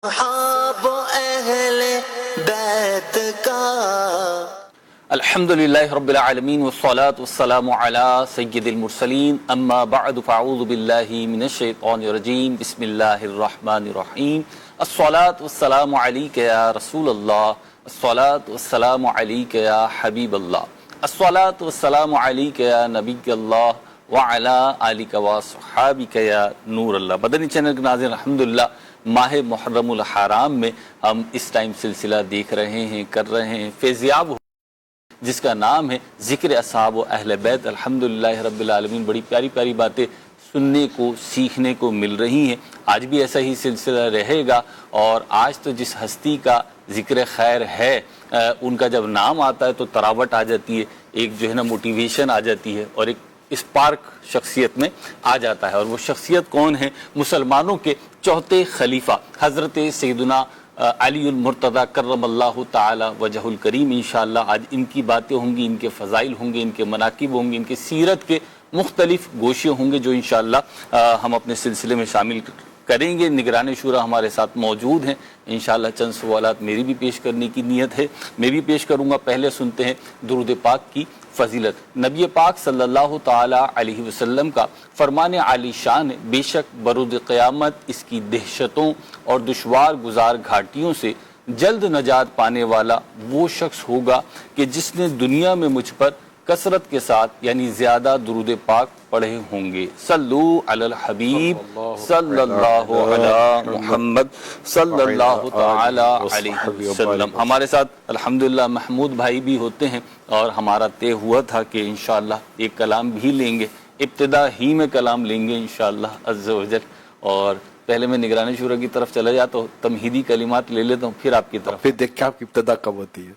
صحاب اہل بیت کا الحمدللہ رب العالمین والصلاة والسلام علی سید المرسلین اما بعد فاعوذ باللہ من الشیطان الرجیم بسم اللہ الرحمن الرحیم الصلاة والسلام علیک یا رسول اللہ الصلاة والسلام علیک یا حبیب اللہ الصلاة والسلام علیک یا نبی اللہ وعلا آلک وصحابک یا نور اللہ۔ مدنی چینل کے ناظرین، الحمدللہ ماہ محرم الحرام میں ہم اس ٹائم سلسلہ دیکھ رہے ہیں، کر رہے ہیں، فیضیاب جس کا نام ہے ذکر اصحاب و اہل بیت۔ الحمدللہ رب العالمین، بڑی پیاری پیاری باتیں سننے کو سیکھنے کو مل رہی ہیں۔ آج بھی ایسا ہی سلسلہ رہے گا، اور آج تو جس ہستی کا ذکر خیر ہے ان کا جب نام آتا ہے تو تراوٹ آ جاتی ہے، ایک جو ہے نا موٹیویشن آ جاتی ہے، اور ایک اسپارک شخصیت میں آ جاتا ہے۔ اور وہ شخصیت کون ہے؟ مسلمانوں کے چوتھے خلیفہ حضرت سیدنا علی المرتضی کرم اللہ تعالی وجہ الکریم۔ انشاءاللہ آج ان کی باتیں ہوں گی، ان کے فضائل ہوں گے، ان کے مناقب ہوں گے، ان کے سیرت کے مختلف گوشے ہوں گے جو انشاءاللہ ہم اپنے سلسلے میں شامل کریں گے۔ نگران شورا ہمارے ساتھ موجود ہیں، انشاءاللہ چند سوالات میری بھی پیش کرنے کی نیت ہے، میں بھی پیش کروں گا۔ پہلے سنتے ہیں درود پاک کی فضیلت۔ نبی پاک صلی اللہ تعالی علیہ وسلم کا فرمان عالی شان ہے، بے شک برود قیامت اس کی دہشتوں اور دشوار گزار گھاٹیوں سے جلد نجات پانے والا وہ شخص ہوگا کہ جس نے دنیا میں مجھ پر کثرت کے ساتھ یعنی زیادہ درود پاک پڑھے ہوں گے۔ صلو علی الحبیب صلی اللہ علی محمد صلی اللہ تعالی علیہ وسلم۔ ہمارے ساتھ الحمدللہ محمود بھائی بھی ہوتے ہیں، اور ہمارا طے ہوا تھا کہ انشاءاللہ ایک کلام بھی لیں گے، ابتدا ہی میں کلام لیں گے انشاءاللہ عز و جل۔ اور پہلے میں نگرانی شورا کی طرف چلا جاتا ہوں، تمہیدی کلمات لے لیتا ہوں، پھر آپ کی طرف۔ پھر دیکھ کے آپ کی ابتدا کب ہوتی ہے؟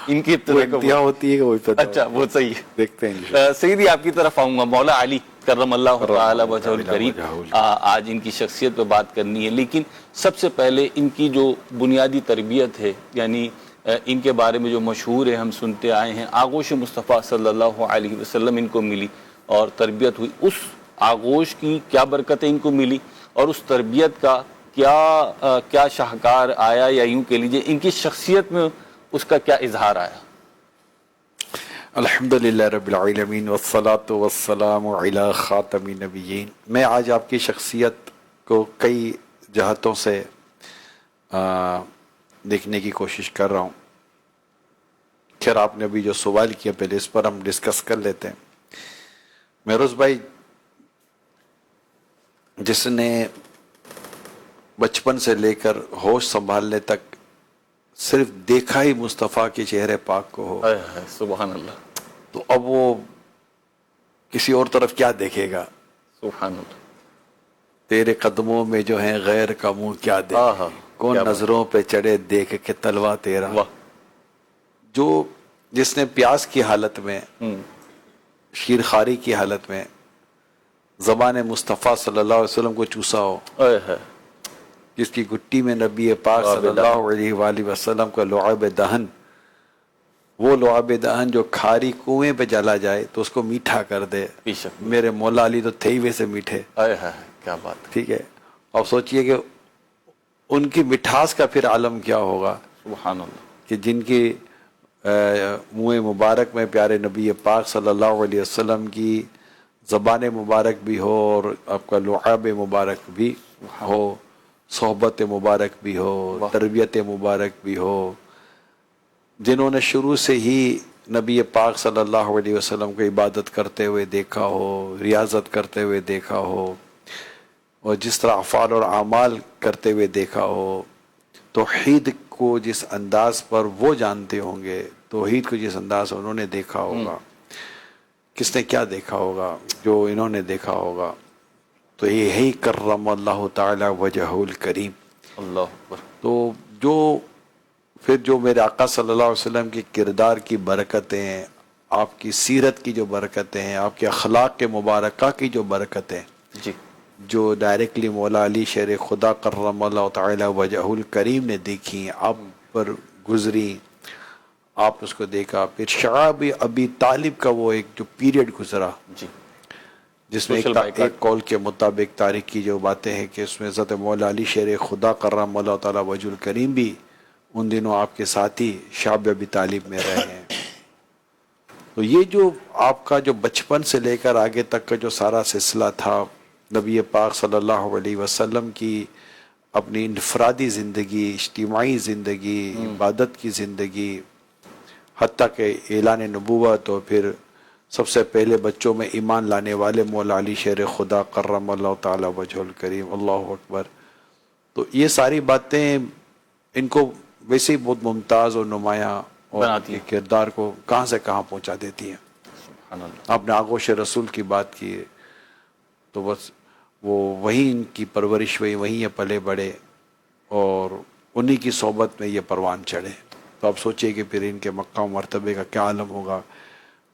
ان کی وہ ابتدا انتہا ہوتی ہے کہ وہ ابتدا؟ اچھا، وہ صحیح ہے۔ دیکھتے ہیں سیدی آپ کی طرف آؤں گا۔ مولا علی کرم اللہ تعالی وجہ الکریم، آج ان کی شخصیت پہ بات کرنی ہے، لیکن سب سے پہلے ان کی جو بنیادی تربیت ہے، یعنی ان کے بارے میں جو مشہور ہے، ہم سنتے آئے ہیں، آغوش مصطفیٰ صلی اللہ علیہ وسلم ان کو ملی اور تربیت ہوئی۔ اس آغوش کی کیا برکتیں ان کو ملی، اور اس تربیت کا کیا شاہکار آیا، یا یوں کہہ لیجیے ان کی شخصیت میں اس کا کیا اظہار آیا؟ الحمدللہ رب العالمین والصلاة والسلام علی خاتم النبیین۔ میں آج آپ کی شخصیت کو کئی جہتوں سے دیکھنے کی کوشش کر رہا ہوں۔ خیر، آپ نے ابھی جو سوال کیا، پہلے اس پر ہم ڈسکس کر لیتے ہیں۔ مہروز بھائی، جس نے بچپن سے لے کر ہوش سنبھالنے تک صرف دیکھا ہی مصطفیٰ کے چہرے پاک کو ہو، سبحان اللہ، تو اب وہ کسی اور طرف کیا دیکھے گا؟ سبحان اللہ۔ تیرے قدموں میں جو ہیں غیر کا منہ کیا دیکھے، کون نظروں پہ چڑھے دیکھ کے تلوا تیرا۔ جو جس نے پیاس کی حالت میں، شیرخواری کی حالت میں زبان مصطفیٰ صلی اللہ علیہ وسلم کو چوسا ہو، جس کی گٹی میں نبی پاک صلی اللہ علیہ وآلہ وسلم کا لعاب دہن، وہ لعاب دہن جو کھاری کنویں پہ جلا جائے تو اس کو میٹھا کر دے۔ میرے مولا علی تو تھے ہی ویسے میٹھے، کیا بات، ٹھیک ہے۔ اب سوچئے کہ ان کی مٹھاس کا پھر عالم کیا ہوگا، سبحان اللہ، کہ جن کی منہ مبارک میں پیارے نبی پاک صلی اللہ علیہ وسلم کی زبان مبارک بھی ہو، اور آپ کا لعاب مبارک بھی ہو، صحبت مبارک بھی ہو، تربیت مبارک بھی ہو، جنہوں نے شروع سے ہی نبی پاک صلی اللہ علیہ وسلم کو عبادت کرتے ہوئے دیکھا ہو، ریاضت کرتے ہوئے دیکھا ہو، اور جس طرح افعال اور اعمال کرتے ہوئے دیکھا ہو، توحید کو جس انداز پر وہ جانتے ہوں گے، توحید کو جس انداز انہوں نے دیکھا ہوگا، کس نے کیا دیکھا ہوگا جو انہوں نے دیکھا ہوگا؟ تو یہی کرم اللہ تعالی وجہ الکریم۔ اللہ اکبر۔ تو جو میرے آقا صلی اللہ علیہ وسلم کی کردار کی برکتیں ہیں، آپ کی سیرت کی جو برکتیں ہیں، آپ کے اخلاق کے مبارکہ کی جو برکتیں، جی، جو ڈائریکٹلی مولا علی شیر خدا کرم اللہ تعالی وجہ الکریم نے دیکھی، آپ پر گزری، آپ اس کو دیکھا۔ پھر شعب ابی طالب کا وہ ایک جو پیریڈ گزرا، جی، جس میں Social boycott. ایک قول کے مطابق تاریخ کی جو باتیں ہیں کہ اس میں حضرت مولا علی شیر خدا کرم اللہ تعالیٰ وجہ الکریم بھی ان دنوں آپ کے ساتھی شعب ابی طالب میں رہے ہیں. تو یہ جو آپ کا جو بچپن سے لے کر آگے تک کا جو سارا سلسلہ تھا نبی پاک صلی اللہ علیہ وسلم کی اپنی انفرادی زندگی، اجتماعی زندگی، عبادت کی زندگی، حتیٰ کہ اعلان نبوت اور پھر سب سے پہلے بچوں میں ایمان لانے والے مولا علی شیر خدا کرم اللہ تعالی وجہ الکریم، اللہ اکبر. تو یہ ساری باتیں ان کو ویسے ہی بہت ممتاز اور نمایاں اور بناتی ہیں. کردار کو کہاں سے کہاں پہنچا دیتی ہیں. سبحان اللہ. آپ نے آغوش رسول کی بات کی ہے تو بس وہ وہیں ان کی پرورش ہوئی، وہیں یہ پلے بڑھے اور انہی کی صحبت میں یہ پروان چڑھے. تو آپ سوچئے کہ پھر ان کے مقام و مرتبے کا کیا عالم ہوگا.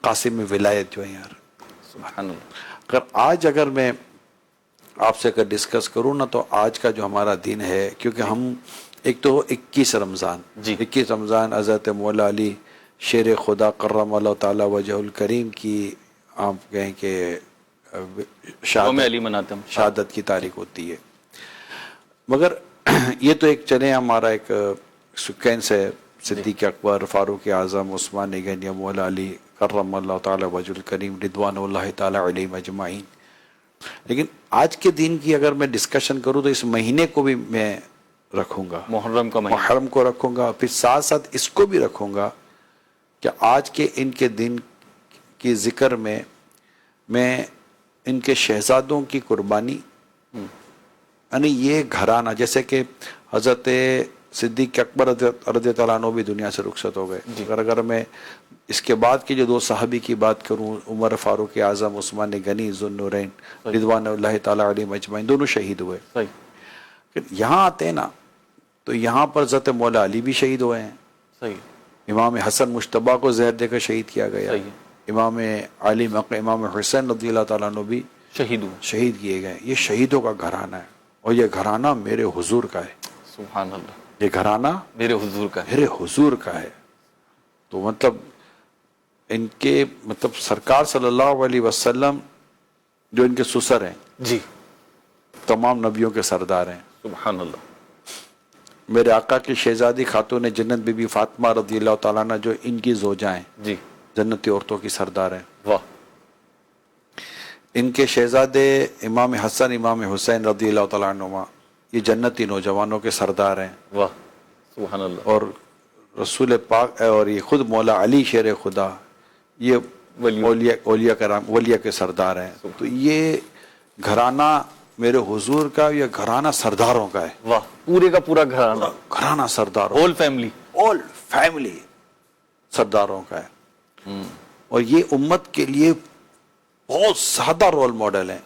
قاسم ولایت جو ہے یار، سبحان اللہ. اگر میں آپ سے اگر ڈسکس کروں نا تو آج کا جو ہمارا دن ہے، کیونکہ ہم ایک تو 21 رمضان، جی. 21 رمضان حضرت مولا علی شیر خدا کرم اللہ تعالی وجہ الکریم کی آپ کہیں کہ قوم علی مناتے ہم. شہادت کی تاریخ ہوتی ہے. مگر یہ تو ایک چلے ہمارا ایک سیکوینس ہے، صدیق اکبر، فاروق اعظم، عثمان غنی، مولا علی کرم اللہ تعالی وجہ الکریم رضوان اللہ تعالی علیہم اجمعین. لیکن آج کے دن کی اگر میں ڈسکشن کروں تو اس مہینے کو بھی میں رکھوں گا، محرم کا مہینہ. محرم کو رکھوں گا، پھر ساتھ ساتھ اس کو بھی رکھوں گا کہ آج کے ان کے دن کی ذکر میں ان کے شہزادوں کی قربانی، یعنی یہ گھرانہ، جیسے کہ حضرت صدیق اکبر رضی اللہ عنہ بھی دنیا سے رخصت ہو گئے. اگر میں اس کے بعد کے جو دو صحابی کی بات کروں، عمر فاروق اعظم، عثمان غنی ذو النورین رضوان اللہ تعالی علیہم اجمعین، دونوں شہید ہوئے. صحیح. یہاں آتے ہیں نا تو یہاں پر حضرت مولا علی بھی شہید ہوئے ہیں. صحیح. امام حسن مجتبیٰ کو زہر دے کر شہید کیا گیا. صحیح. امام علی امام حسین رضی اللہ تعالیٰ عنہ بھی شہید ہوئے. شہید کیے گئے. یہ شہیدوں کا گھرانہ ہے اور یہ گھرانہ میرے حضور کا ہے. سبحان اللہ. یہ گھرانہ میرے حضور کا ہے. میرے حضور کا ہے. تو مطلب ان کے سرکار صلی اللہ علیہ وسلم جو ان کے سسر ہیں، جی. تمام نبیوں کے سردار ہیں. سبحان اللہ. میرے آقا کی شہزادی خاتون جنت بی بی فاطمہ رضی اللہ تعالیٰ عنہ جو ان کی زوجہ ہیں، جی. جنتی عورتوں کی سردار ہیں. واہ. ان کے شہزادے امام حسن امام حسین رضی اللہ تعالیٰ عنہما یہ جنتی نوجوانوں کے سردار ہیں. واہ. سبحان اللہ. اور رسول پاک اور یہ خود مولا علی شیر خدا یہ اولیاء کرام ولیہ کے سردار ہیں. تو یہ گھرانہ میرے حضور کا، یہ گھرانہ سرداروں کا ہے. واہ. پورے کا پورا گھرانہ، گھرانہ سرداروں، ہول فیملی. آل فیملی سرداروں کا ہے. اور یہ امت کے لیے بہت زیادہ رول ماڈل ہیں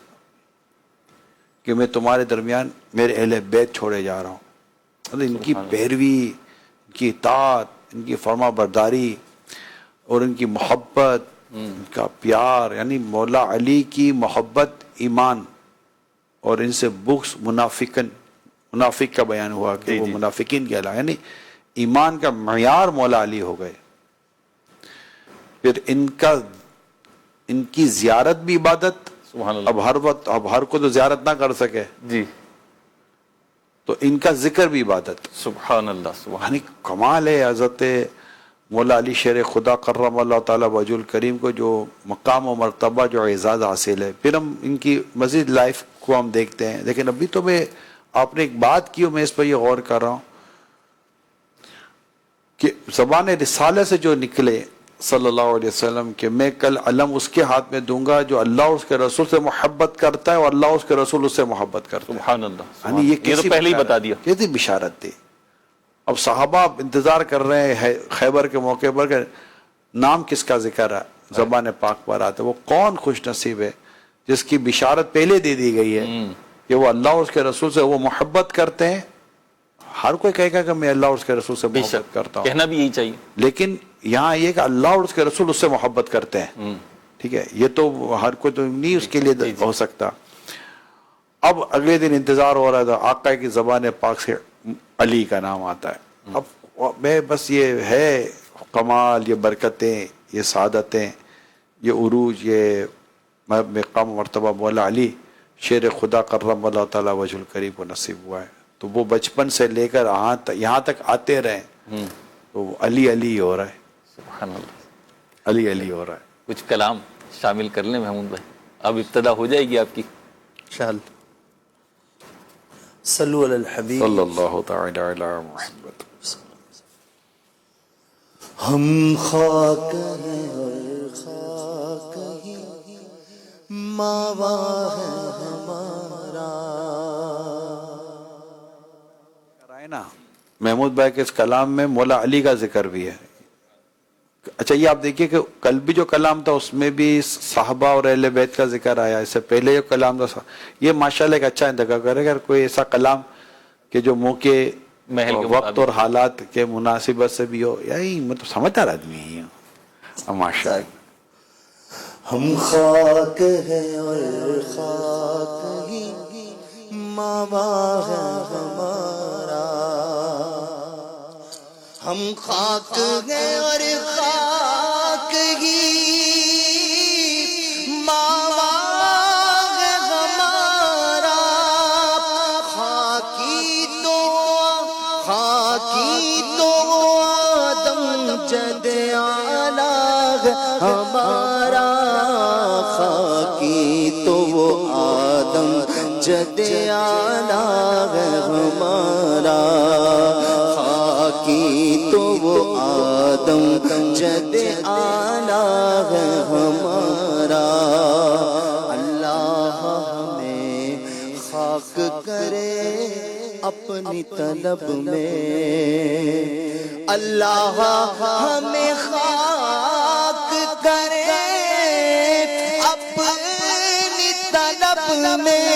کہ میں تمہارے درمیان میرے اہل بیت چھوڑے جا رہا ہوں. ان کی پیروی، ان کی اطاعت، ان کی فرما برداری اور ان کی محبت، ان کا پیار، یعنی مولا علی کی محبت ایمان اور ان سے بغض منافق کا بیان ہوا کہ وہ منافقین کہلا، یعنی ایمان کا معیار مولا علی ہو گئے. پھر ان کی زیارت بھی عبادت. سبحان اللہ. اب ہر وقت ہر کو تو زیارت نہ کر سکے جی. تو ان کا ذکر بھی عبادت. سبحان اللہ. سبحان. یعنی کمال ہے حضرت مولا علی شیر خدا کرم اللہ تعالی وجہ الکریم کو جو مقام و مرتبہ، جو اعزاز حاصل ہے. پھر ہم ان کی مزید لائف کو ہم دیکھتے ہیں. لیکن ابھی تو آپ نے ایک بات کی، میں اس پر یہ غور کر رہا ہوں کہ زبان رسالہ سے جو نکلے صلی اللہ علیہ وسلم کہ میں کل علم اس کے ہاتھ میں دوں گا جو اللہ اس کے رسول سے محبت کرتا ہے اور اللہ اس کے رسول اس سے محبت کرتا ہے. سبحان اللہ. یعنی یہ تو پہلے ہی بتا دیا. کیسی بشارت تھی. اب صحابہ انتظار کر رہے ہیں خیبر کے موقع پر کہ نام کس کا ذکر ہے زبان پاک پر آتا ہے. وہ کون خوش نصیب ہے جس کی بشارت پہلے دے دی گئی ہے کہ وہ اللہ اور اس کے رسول سے وہ محبت کرتے ہیں. ہر کوئی کہے گا کہ میں اللہ اور اس کے رسول سے محبت کرتا ہوں، کہنا بھی یہی چاہیے. لیکن یہاں یہ کہ اللہ اور اس کے رسول اس سے محبت کرتے ہیں. ٹھیک ہے، یہ تو ہر کوئی تو نہیں اس کے لیے ہو سکتا. اب اگلے دن انتظار ہو رہا تھا، آقا کی زبان پاک سے علی کا نام آتا ہے. اب میں بس یہ ہے کمال، یہ برکتیں، یہ سعادتیں، یہ عروج، یہ مقام مرتبہ مولا علی شیر خدا کرم اللہ تعالیٰ وجہ الکریم کو نصیب ہوا ہے. تو وہ بچپن سے لے کر یہاں تک آتے رہے تو علی علی ہو رہا ہے. سبحان اللہ. علی علی ہو رہا ہے. کچھ کلام شامل کر لیں محمود بھائی. اب ابتدا ہو جائے گی آپ کی. انشاءاللہ. صلو علی الحبیب صلی اللہ تعالی علی محمد. ہم خاک ہیں اور خاک ہی ماوا ہے ہمارا. نا محمود بھائی کے اس کلام میں مولا علی کا ذکر بھی ہے. اچھا یہ آپ دیکھیے کہ کل بھی جو کلام تھا اس میں بھی صحابہ اور اہل بیت کا ذکر آیا. اس سے پہلے جو کلام تھا یہ ماشاءاللہ ایک اچھا انتخاب کرے اگر کوئی ایسا کلام کہ جو موقع محل کے وقت اور حالات کے مناسبت سے بھی ہو. یہی مطلب سمجھدار آدمی ہے ماشاء اللہ. ہم خاک ہیں اور خاک ہی ماوا ہے ہمارا. ہم خاک ہیں اور خاک ہی ماوا ہے ہمارا. خاکی تو آدم جد آلہ ہے ہمارا. خاکی تو وہ آدم جد آلہ ہے ہمارا. خاکی تو وہ آدم جد آلہ ہے ہمارا. اللہ ہمیں خاک کرے اپنی طلب میں. اللہ ہمیں خاک کرے اپنی طلب میں.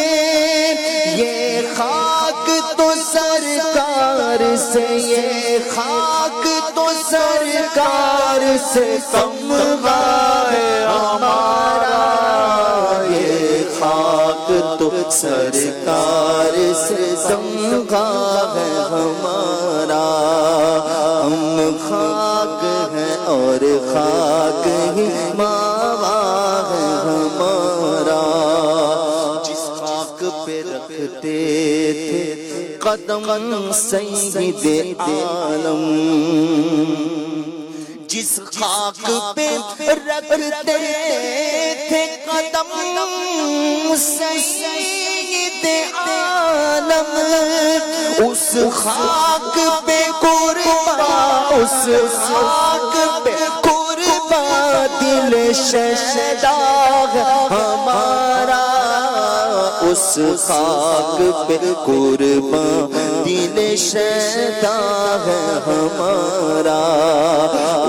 یہ خاک تو سرکار سے یہ خاک تو سرکار سے تمغہ ہے ہمارا. یہ خاک تو سرکار سے تمغہ ہے ہمارا. ہم خاک ہیں اور خاک ہی ماوا ہے ہمارا. جس خاک پہ رکھتے تھے قدم سید عالم. جس خاک پہ رکھتے تھے قدم سید عالم. اس خاک پہ قربان اس خاک پہ قربان دل شہدا ہمارا. اس خاک پہ قربان دل شہدا ہے ہمارا.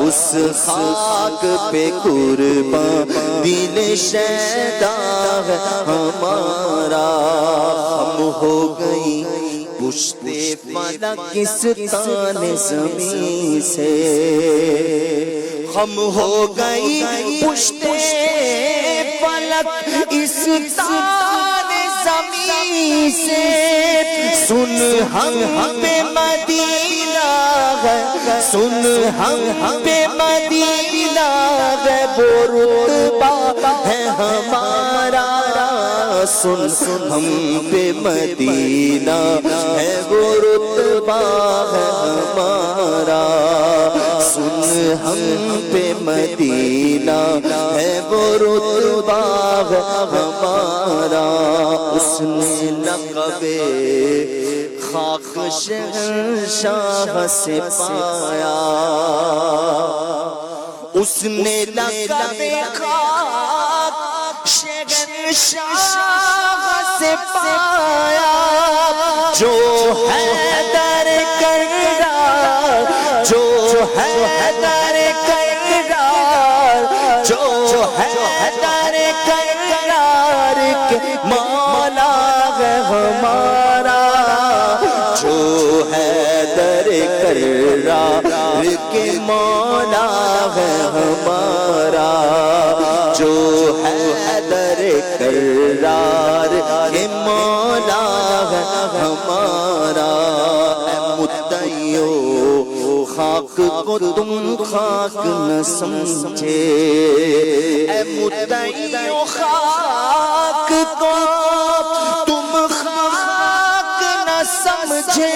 اس خاک پہ قربان دل شہدا ہے ہمارا. ہم ہو گئی پشت فلک اس تان زمین سے. ہم ہو گئی پشت فلک اس تان زمین سے. سن ہم پہ مدینہ ہے سن ہم پہ مدینہ ہے وہ رتبہ ہے ہمارا. سن ہم پہ مدینہ ہے وہ رتبہ ہے ہمارا. سن ہم پہ مدینہ ہے وہ رتبہ ہے ہمارا. اس نے لقب خاک شہنشاہ سے پایا. اس نے لقب خاک شہنشاہ سے پایا. جو ہے در کرار جو ہے در کرار جو ہے در کرار کے مولا ہے ہمارا. جو ہے در کرار کے مولا ہے ہمارا. جو ہے در کرار کے مولا ہے ہمارا. مدعیو خاک کو تم خاک نہ سمجھے، اے مدعی خاک کو تم خاک نہ سمجھے،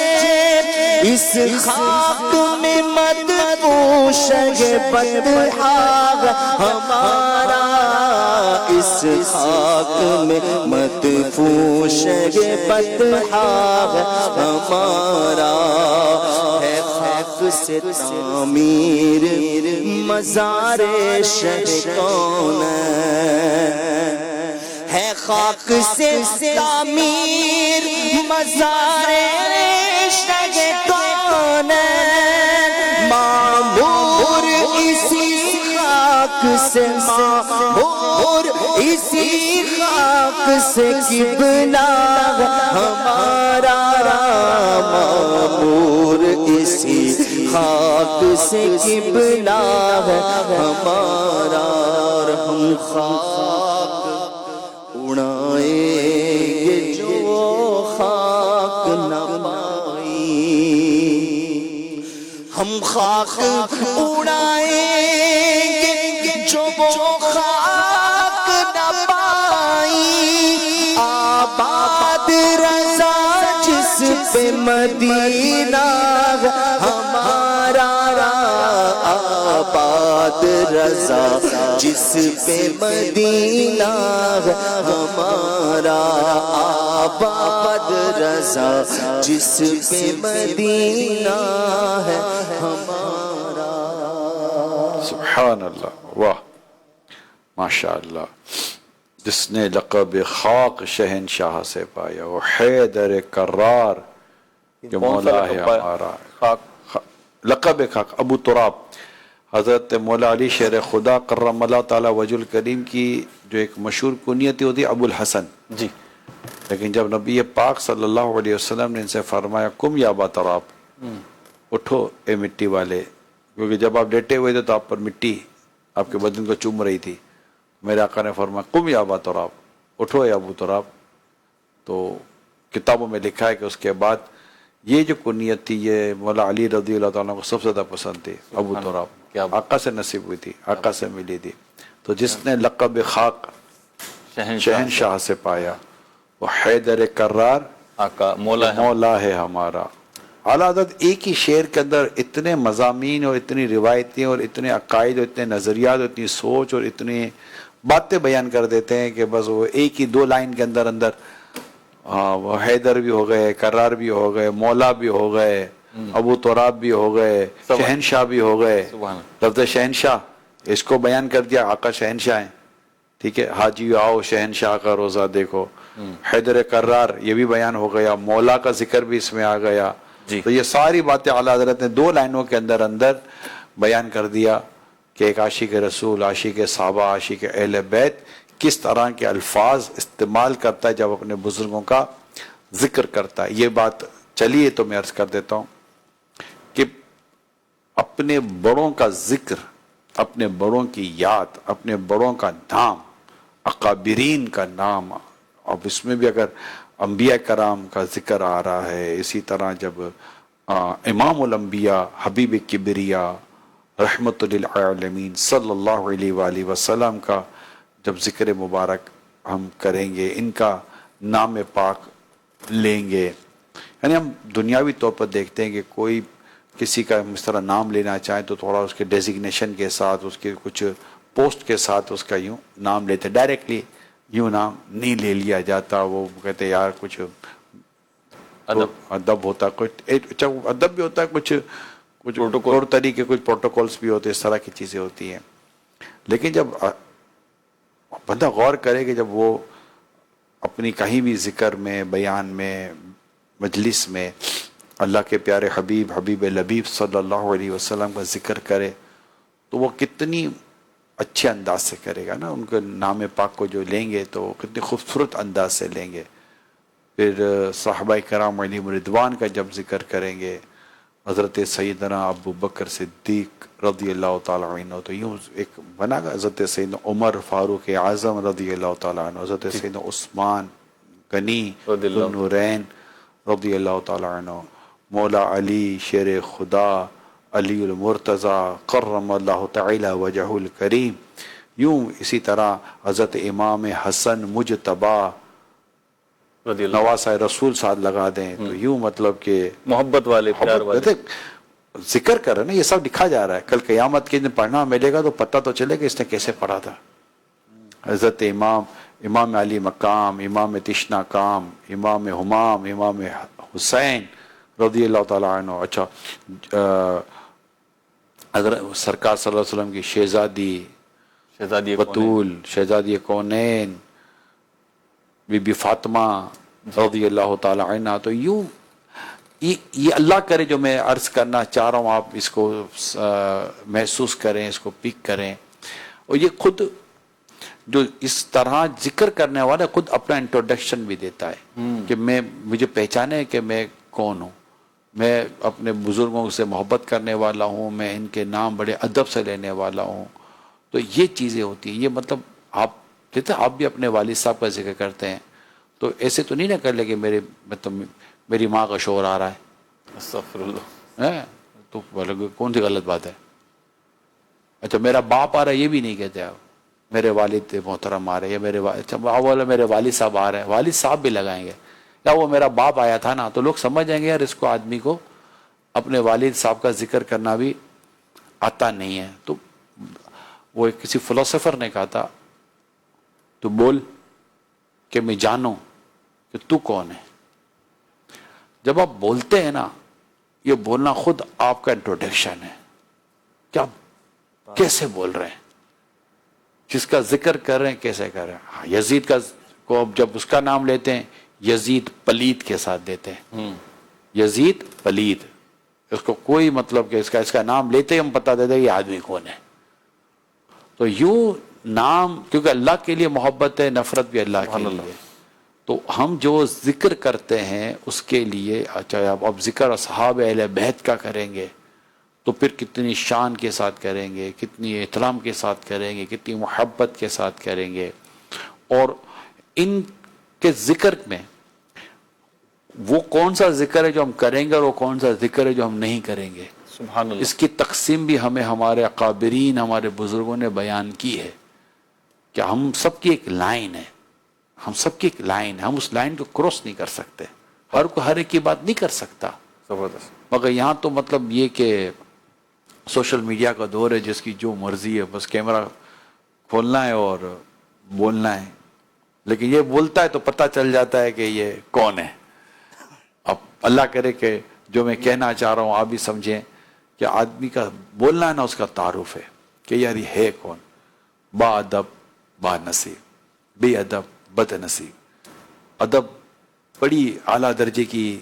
اس خاک میں مت پوشے بطحا ہمارا، اس خاک میں مت پوشے بطحا ہمارا، ہے خاک سے تعمیر مزار شہ کون، ہے خاک سے تعمیر مزار شہ کون، معمور اسی خاک سے، معمور اسی خاک سے قبلہ ہمارا، معمور اسی خاک سے قبلہ ہمارا، اور ہم خاک اڑائیں گے جو خاک نہ پائی، ہم خاک اڑائیں گے جو خاک نہ پائی، آباد رضا جس پہ مدینہ ہمارا، آباد رضا جس پہ مدینہ ہمارا، آباد رضا جس پہ مدینہ ہے ہمارا۔ سبحان اللہ، واہ ماشاء اللہ۔ جس نے لقب خاک شہنشاہ سے پایا وہ حیدر کرار جو مولا ہے ہمارا۔ لقب خاک ابو تراب، حضرت مولا علی شیر خدا کرم اللہ تعالی وجہ الکریم کی جو ایک مشہور کنیت ہوتی ہے ابو الحسن جی، لیکن جب نبی پاک صلی اللہ علیہ وسلم نے ان سے فرمایا کم یا ابا تراب، اٹھو اے مٹی والے، کیونکہ جب آپ لیٹے ہوئے تھے تو آپ پر مٹی آپ کے بدن کو چوم رہی تھی، میرے آقا نے فرمایا کم یا ابا تراب، اٹھو اے ابو تراب۔ تو کتابوں میں لکھا ہے کہ اس کے بعد یہ جو کنیت تھی یہ مولا علی رضی اللہ تعالیٰ کو سب سے زیادہ پسند تھی، ابو تراب، آقا سے نصیب ہوئی تھی، آقا سے ملی تھی۔ تو جس نے لقب خاک شہنشاہ سے پایا وہ حیدر کرار آقا مولا ہے ہمارا۔ اعلیٰ حضرت ایک ہی شعر کے اندر اتنے مضامین اور اتنی روایتیں اور اتنے عقائد اور اتنے نظریات اور اتنی سوچ اور اتنی باتیں بیان کر دیتے ہیں کہ بس وہ ایک ہی دو لائن کے اندر وہ حیدر بھی ہو گئے، کرار بھی ہو گئے، مولا بھی ہو گئے، ابو تراب بھی ہو گئے، شہنشاہ بھی ہو گئے۔ لفظ شہنشاہ اس کو بیان کر دیا، آقا شہنشاہ ہیں، ٹھیک ہے، حاجی آؤ شہنشاہ کا روزہ دیکھو۔ حیدر کرار یہ بھی بیان ہو گیا، مولا کا ذکر بھی اس میں آ گیا۔ تو یہ ساری باتیں اعلیٰ حضرت نے دو لائنوں کے اندر بیان کر دیا کہ ایک عاشق رسول، عاشق صحابہ، عاشق اہل بیت کس طرح کے الفاظ استعمال کرتا ہے جب اپنے بزرگوں کا ذکر کرتا ہے۔ یہ بات چلیے تو میں عرض کر دیتا ہوں کہ اپنے بڑوں کا ذکر، اپنے بڑوں کی یاد، اپنے بڑوں کا نام، اکابرین کا نام، اب اس میں بھی اگر انبیاء کرام کا ذکر آ رہا ہے، اسی طرح جب امام الانبیاء حبیب کبریا رحمت للعالمین صلی اللہ علیہ وآلہ وسلم کا جب ذکر مبارک ہم کریں گے، ان کا نام پاک لیں گے، یعنی ہم دنیاوی طور پر دیکھتے ہیں کہ کوئی کسی کا اس طرح نام لینا چاہے تو تھوڑا اس کے ڈیزگنیشن کے ساتھ، اس کے کچھ پوسٹ کے ساتھ اس کا یوں نام لیتے، ڈائریکٹلی یوں نام نہیں لے لیا جاتا۔ وہ کہتے ہیں یار کچھ ادب ہوتا ہے، کچھ ادب بھی ہوتا ہے، کچھ طور طریقے، کچھ پروٹوکولز بھی ہوتے ہیں، اس طرح کی چیزیں ہوتی ہیں۔ لیکن جب بندہ غور کرے کہ جب وہ اپنی کہیں بھی ذکر میں، بیان میں، مجلس میں اللہ کے پیارے حبیب حبیب لبیب صلی اللہ علیہ وسلم کا ذکر کرے تو وہ کتنی اچھے انداز سے کرے گا نا، ان کے نام پاک کو جو لیں گے تو کتنی خوبصورت انداز سے لیں گے۔ پھر صحابہ کرام علیہم رضوان کا جب ذکر کریں گے، حضرت سیدنا ابو بکر صدیق رضی اللہ تعالیٰ عنہ، تو یوں ایک بنا گا حضرت سیدنا عمر فاروق اعظم رضی اللہ تعالیٰ عنہ، حضرت سیدنا عثمان غنی النورین رضی اللہ تعالیٰ عنہ، مولا علی شیر خدا علی المرتضی کرم اللہ تعالی وجہ الکریم. یوں اسی طرح حضرت امام حسن مجتبی رضی اللہ نواسہ رسول ساتھ لگا دیں تو یوں مطلب کہ محبت والے پیار والے. ذکر کر رہے نا، یہ سب لکھا جا رہا ہے. کل قیامت کے دن پڑھنا ملے گا تو پتہ تو چلے گا اس نے کیسے پڑھا تھا. حضرت امام علی مقام، امام تشنا کام، امام ہمام، امام حسین رضی اللہ تعالیٰ عنہ. اچھا حضرت سرکار صلی اللہ علیہ وسلم کی شہزادی شہزادی بطول، شہزادی کونین، بی بی فاطمہ رضی اللہ تعالیٰ عنہ. تو یوں یہ اللہ کرے جو میں عرض کرنا چاہ رہا ہوں آپ اس کو محسوس کریں، اس کو پک کریں. اور یہ خود جو اس طرح ذکر کرنے والا خود اپنا انٹروڈکشن بھی دیتا ہے کہ مجھے پہچانے کہ میں کون ہوں. میں اپنے بزرگوں سے محبت کرنے والا ہوں، میں ان کے نام بڑے ادب سے لینے والا ہوں. تو یہ چیزیں ہوتی ہیں. یہ مطلب آپ کہتے ہیں آپ بھی اپنے والد صاحب کا ذکر کرتے ہیں تو ایسے تو نہیں نہ کر لے کہ میری ماں کا شور آ رہا ہے. استغفر اللہ. تو کون سی غلط بات ہے. اچھا میرا باپ آ رہا ہے یہ بھی نہیں کہتے آپ. میرے والد محترم آ رہے ہیں، یا میرے والد صاحب آ رہے ہیں، والد صاحب بھی لگائیں گے. یا وہ میرا باپ آیا تھا نا، تو لوگ سمجھ جائیں گے یار اس کو آدمی کو اپنے والد صاحب کا ذکر کرنا بھی آتا نہیں ہے. تو وہ کسی فلسفر نے کہا تھا تو بول کہ میں جانوں کہ تو کون ہے. جب آپ بولتے ہیں نا، یہ بولنا خود آپ کا انٹروڈکشن ہے کہ آپ کیسے بول رہے ہیں، جس کا ذکر کر رہے ہیں کیسے کر رہے ہیں. یزید کا کو جب اس کا نام لیتے ہیں یزید پلید کے ساتھ دیتے ہیں. یزید پلید، اس کو کوئی مطلب کہ اس کا نام لیتے ہی ہم بتا دیتے ہیں یہ آدمی کون ہے. تو یوں نام، کیونکہ اللہ کے لیے محبت ہے، نفرت بھی اللہ کے لیے. تو ہم جو ذکر کرتے ہیں اس کے لیے، اچھا اب ذکر اصحاب اہل بیت کا کریں گے تو پھر کتنی شان کے ساتھ کریں گے، کتنی احترام کے ساتھ کریں گے، کتنی محبت کے ساتھ کریں گے. اور ان کے ذکر میں وہ کون سا ذکر ہے جو ہم کریں گے اور وہ کون سا ذکر ہے جو ہم نہیں کریں گے. سبحان اللہ. اس کی تقسیم بھی ہمیں ہمارے اکابرین، ہمارے بزرگوں نے بیان کی ہے کہ ہم سب کی ایک لائن ہے، ہم سب کی ایک لائن ہے. ہم اس لائن کو کراس نہیں کر سکتے. ہر ایک کی بات نہیں کر سکتا. زبردست. مگر یہاں تو مطلب یہ کہ سوشل میڈیا کا دور ہے، جس کی جو مرضی ہے بس کیمرہ کھولنا ہے اور بولنا ہے. لیکن یہ بولتا ہے تو پتہ چل جاتا ہے کہ یہ کون ہے. اب اللہ کرے کہ جو میں کہنا چاہ رہا ہوں آپ بھی سمجھیں کہ آدمی کا بولنا ہے نا، اس کا تعارف ہے کہ یار یہ ہے کون. با ادب با نصیب، بے ادب بد نصیب. ادب بڑی اعلیٰ درجے کی.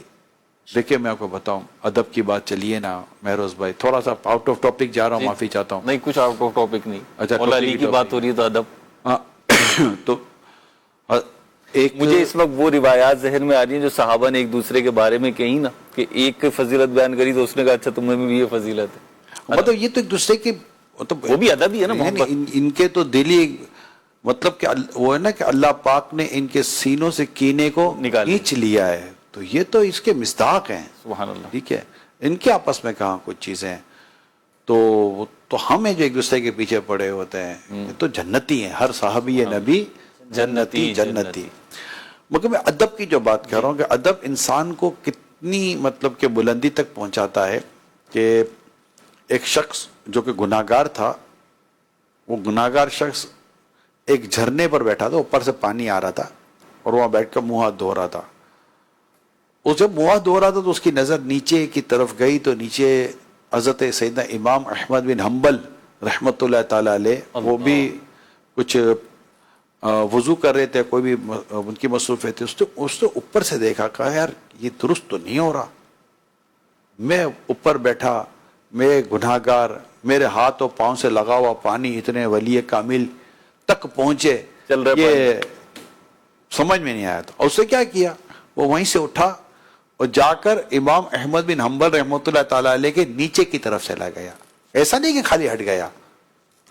دیکھیں میں آپ کو بتاؤں، ادب کی بات چلیے نا مہروز بھائی، تھوڑا سا آؤٹ آف ٹاپک جا رہا ہوں، معافی چاہتا ہوں. نہیں کچھ آؤٹ آف ٹاپک نہیں. اچھا مولا علی کی بات ہو رہی ہے تو ادب. تو ایک مجھے اس وقت وہ روایات ذہن میں آ رہی ہیں جو صحابہ نے ایک دوسرے کے بارے میں کہیں نا، کہ ایک فضیلت بیان کری تو اس نے کہا اچھا تم میں بھی یہ فضیلت ہے. مطلب یہ تو ایک دوسرے کے مطلب وہ بھی ادب ہی ہے نا، محبت. ان کے تو دلی مطلب کہ وہ ہے نا کہ اللہ پاک نے ان کے سینوں سے کینے کو کھینچ لیا ہے. تو یہ تو اس کے مصداق ہیں. سبحان اللہ. ٹھیک ہے، ان کے آپس میں کہاں کچھ چیزیں. تو ہمیں جو ایک دوسرے کے پیچھے پڑے ہوتے ہیں یہ تو جنتی ہیں. ہر صحابی نبی جنتی. مگر میں ادب کی جو بات کر رہا ہوں کہ ادب انسان کو کتنی مطلب کہ بلندی تک پہنچاتا ہے کہ ایک شخص جو کہ گناہگار تھا، وہ گناہگار شخص ایک جھرنے پر بیٹھا تھا، اوپر سے پانی آ رہا تھا اور وہاں بیٹھ کر منہ ہاتھ دھو رہا تھا. وہ جب منہ ہاتھ دھو رہا تھا تو اس کی نظر نیچے کی طرف گئی تو نیچے حضرت سیدنا امام احمد بن حنبل رحمۃ اللہ تعالی علیہ وہ بھی کچھ وضو کر رہے تھے، کوئی بھی ان کی مصروفیت تھی. اس نے اوپر سے دیکھا، کہا یار یہ درست تو نہیں ہو رہا. میں اوپر بیٹھا، میں گناہگار، میرے ہاتھ و پاؤں سے لگا ہوا پانی اتنے ولی کامل تک پہنچے، یہ سمجھ میں نہیں آیا تھا. اور اس نے کیا کیا، وہ وہیں سے اٹھا اور جا کر امام احمد بن حنبل رحمۃ اللہ تعالی علیہ کے نیچے کی طرف چلا گیا. ایسا نہیں کہ خالی ہٹ گیا،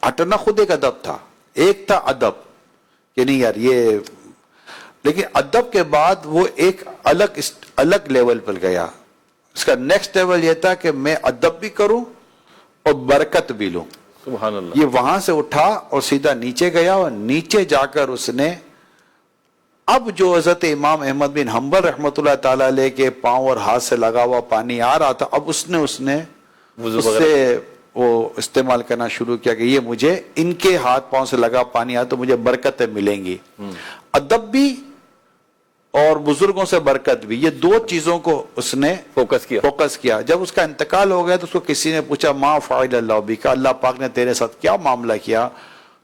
ہٹنا خود ایک ادب تھا. ایک تھا ادب کہ نہیں یار یہ، لیکن ادب کے بعد وہ ایک الگ لیول پر گیا. اس کا نیکسٹ لیول یہ تھا کہ میں ادب بھی کروں اور برکت بھی لوں. سبحان اللہ. یہ وہاں سے اٹھا اور سیدھا نیچے گیا اور نیچے جا کر اس نے اب جو حضرت امام احمد بن حنبل رحمۃ اللہ تعالی علیہ کے پاؤں اور ہاتھ سے لگا ہوا پانی آ رہا تھا، اب اس نے وضو اس وغیرہ سے وہ استعمال کرنا شروع کیا کہ یہ مجھے ان کے ہاتھ پاؤں سے لگا پانی آ تو مجھے برکتیں ملیں گی. ادب بھی اور بزرگوں سے برکت بھی، یہ دو چیزوں کو اس نے فوکس کیا. جب اس کا انتقال ہو گیا تو اس کو کسی نے پوچھا ما فعل اللہ بک، اللہ پاک نے تیرے ساتھ کیا معاملہ کیا؟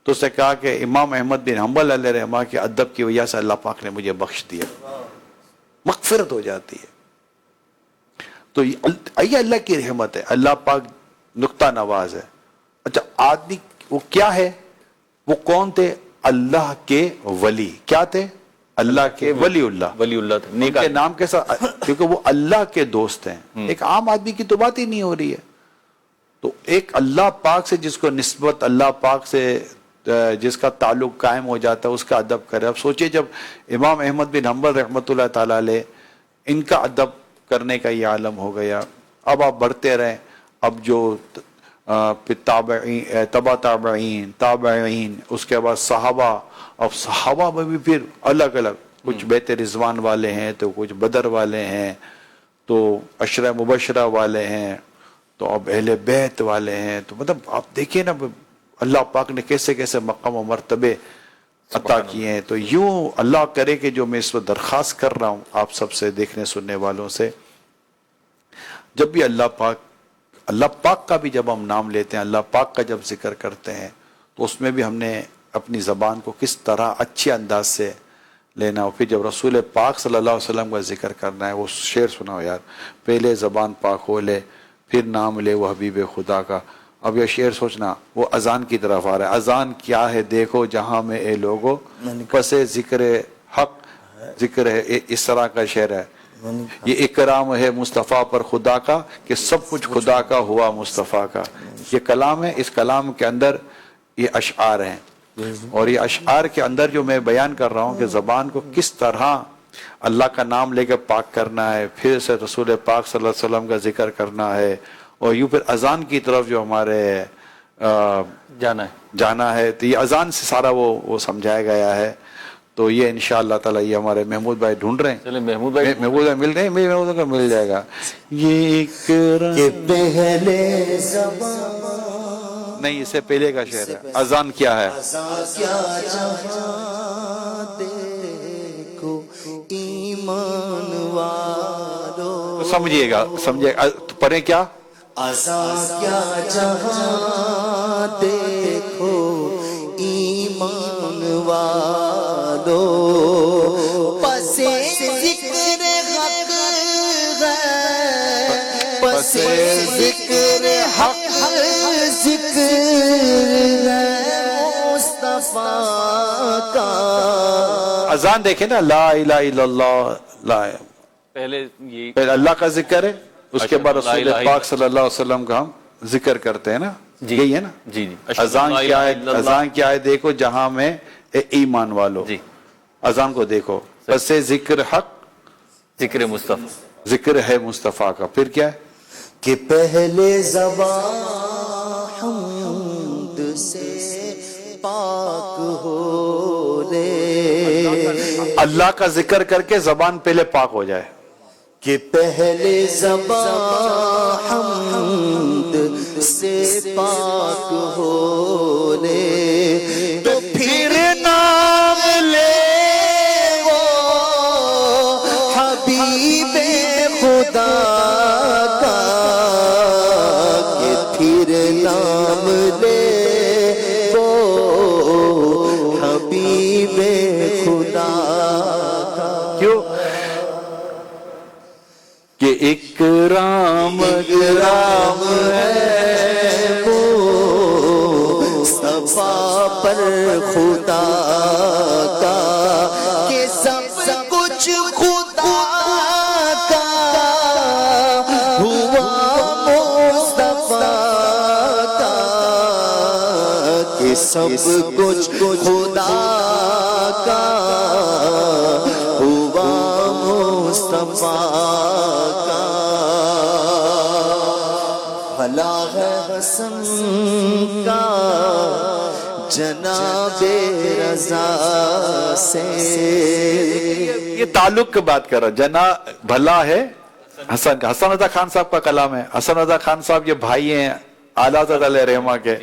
تو اس نے کہا کہ امام احمد بن حنبل علیہ رحمہ کے ادب کی وجہ سے اللہ پاک نے مجھے بخش دیا، مغفرت ہو جاتی ہے. تو یہ اللہ کی رحمت ہے، اللہ پاک نقطہ نواز ہے. اچھا آدمی وہ کیا ہے؟ وہ کون تھے؟ اللہ کے ولی. کیا تھے؟ اللہ کے ولی اللہ. ان کے نام کے ساتھ، کیونکہ وہ اللہ کے دوست ہیں. ایک عام آدمی کی تو بات ہی نہیں ہو رہی ہے. تو ایک اللہ پاک سے جس کو نسبت اللہ پاک سے جس کا تعلق قائم ہو جاتا ہے اس کا ادب کرے. اب سوچئے جب امام احمد بن حنبل رحمۃ اللہ تعالی علیہ ان کا ادب کرنے کا یہ عالم ہو گیا، اب آپ بڑھتے رہیں. اب جو تبع تابعین، اس کے بعد صحابہ. اب صحابہ میں بھی پھر الگ الگ، کچھ بیت رضوان والے ہیں تو کچھ بدر والے ہیں، تو عشرہ مبشرہ والے ہیں، تو اب اہل بیت والے ہیں. تو مطلب آپ دیکھیں نا اللہ پاک نے کیسے کیسے مقام و مرتبے عطا کیے ہیں. تو یوں اللہ کرے کہ جو میں اس وقت درخواست کر رہا ہوں آپ سب سے، دیکھنے سننے والوں سے، جب بھی اللہ پاک کا بھی جب ہم نام لیتے ہیں، اللہ پاک کا جب ذکر کرتے ہیں، تو اس میں بھی ہم نے اپنی زبان کو کس طرح اچھے انداز سے لینا. اور پھر جب رسول پاک صلی اللہ علیہ وسلم کا ذکر کرنا ہے، وہ شعر سناؤ یار، پہلے زبان پاک ہو لے پھر نام لے وہ حبیب خدا کا. اب یہ شعر سوچنا، وہ اذان کی طرف آ رہا ہے. اذان کیا ہے دیکھو جہاں میں اے لوگو، پس ذکر حق ذکر ہے. اس طرح کا شعر ہے. یہ اکرام ہے مصطفیٰ پر خدا کا کہ سب کچھ خدا کا ہوا مصطفیٰ کا. یہ کلام ہے. اس کلام کے اندر یہ اشعار ہیں، اور یہ اشعار کے اندر جو میں بیان کر رہا ہوں کہ زبان کو کس طرح اللہ کا نام لے کے پاک کرنا ہے، پھر سے رسول پاک صلی اللہ علیہ وسلم کا ذکر کرنا ہے، اور یوں پھر اذان کی طرف جو ہمارے جانا ہے. تو یہ اذان سے سارا وہ سمجھایا گیا ہے. تو یہ انشاءاللہ تعالی یہ ہمارے محمود بھائی ڈھونڈ رہے ہیں. محمود بھائی مل رہے ہیں، محمود کا مل جائے گا. یہ پہلے زبان نہیں، اس سے پہلے کا شعر ہے. اذان کیا ہے؟ ایمان والو سمجھیے گا پڑھیں کیا؟ اذان کیا جہاں دیکھو ایمان والو، پس ذکر حق ہے، پس ذکر حق ذکر ہے مصطفیٰ کا. اذان دیکھیں نا، لا الہ الا اللہ، پہلے اللہ کا ذکر ہے، اس کے بعد رسول پاک صلی اللہ علیہ وسلم کا ہم ذکر کرتے ہیں نا. یہی ہے نا. جی اذان کیا ہے؟ اذان کیا ہے دیکھو جہاں میں ایمان والو. اذان کو دیکھو، بس ذکر حق ذکر مصطفیٰ، ذکر ہے مصطفیٰ کا. پھر کیا ہے کہ پہلے زبان حمد سے پاک ہو لے، اللہ کا ذکر کر کے زبان پہلے پاک ہو جائے. کہ پہلے زبان حمد سے پاک ہو لے، تو پھر نام لے وہ حبیب خدا کا، کہ پھر نام لے وہ حبیب خدا کا. کیوں کہ اکرام ہے وہ صفا پر خدا کا، کہ سب کچھ خدا کا ہوا مصطفیٰ کا، کہ سب کچھ خدا کا ہوا مصطفیٰ کا. بھلا ہے حسن کا جناب رضا سے. یہ تعلق کی بات کر رہا جنا بھلا ہے حسن کا. حسن رضا خان صاحب کا کلام ہے. حسن رضا خان صاحب یہ بھائی ہیں اعلیٰ حضرت علیہ رحمہ کے.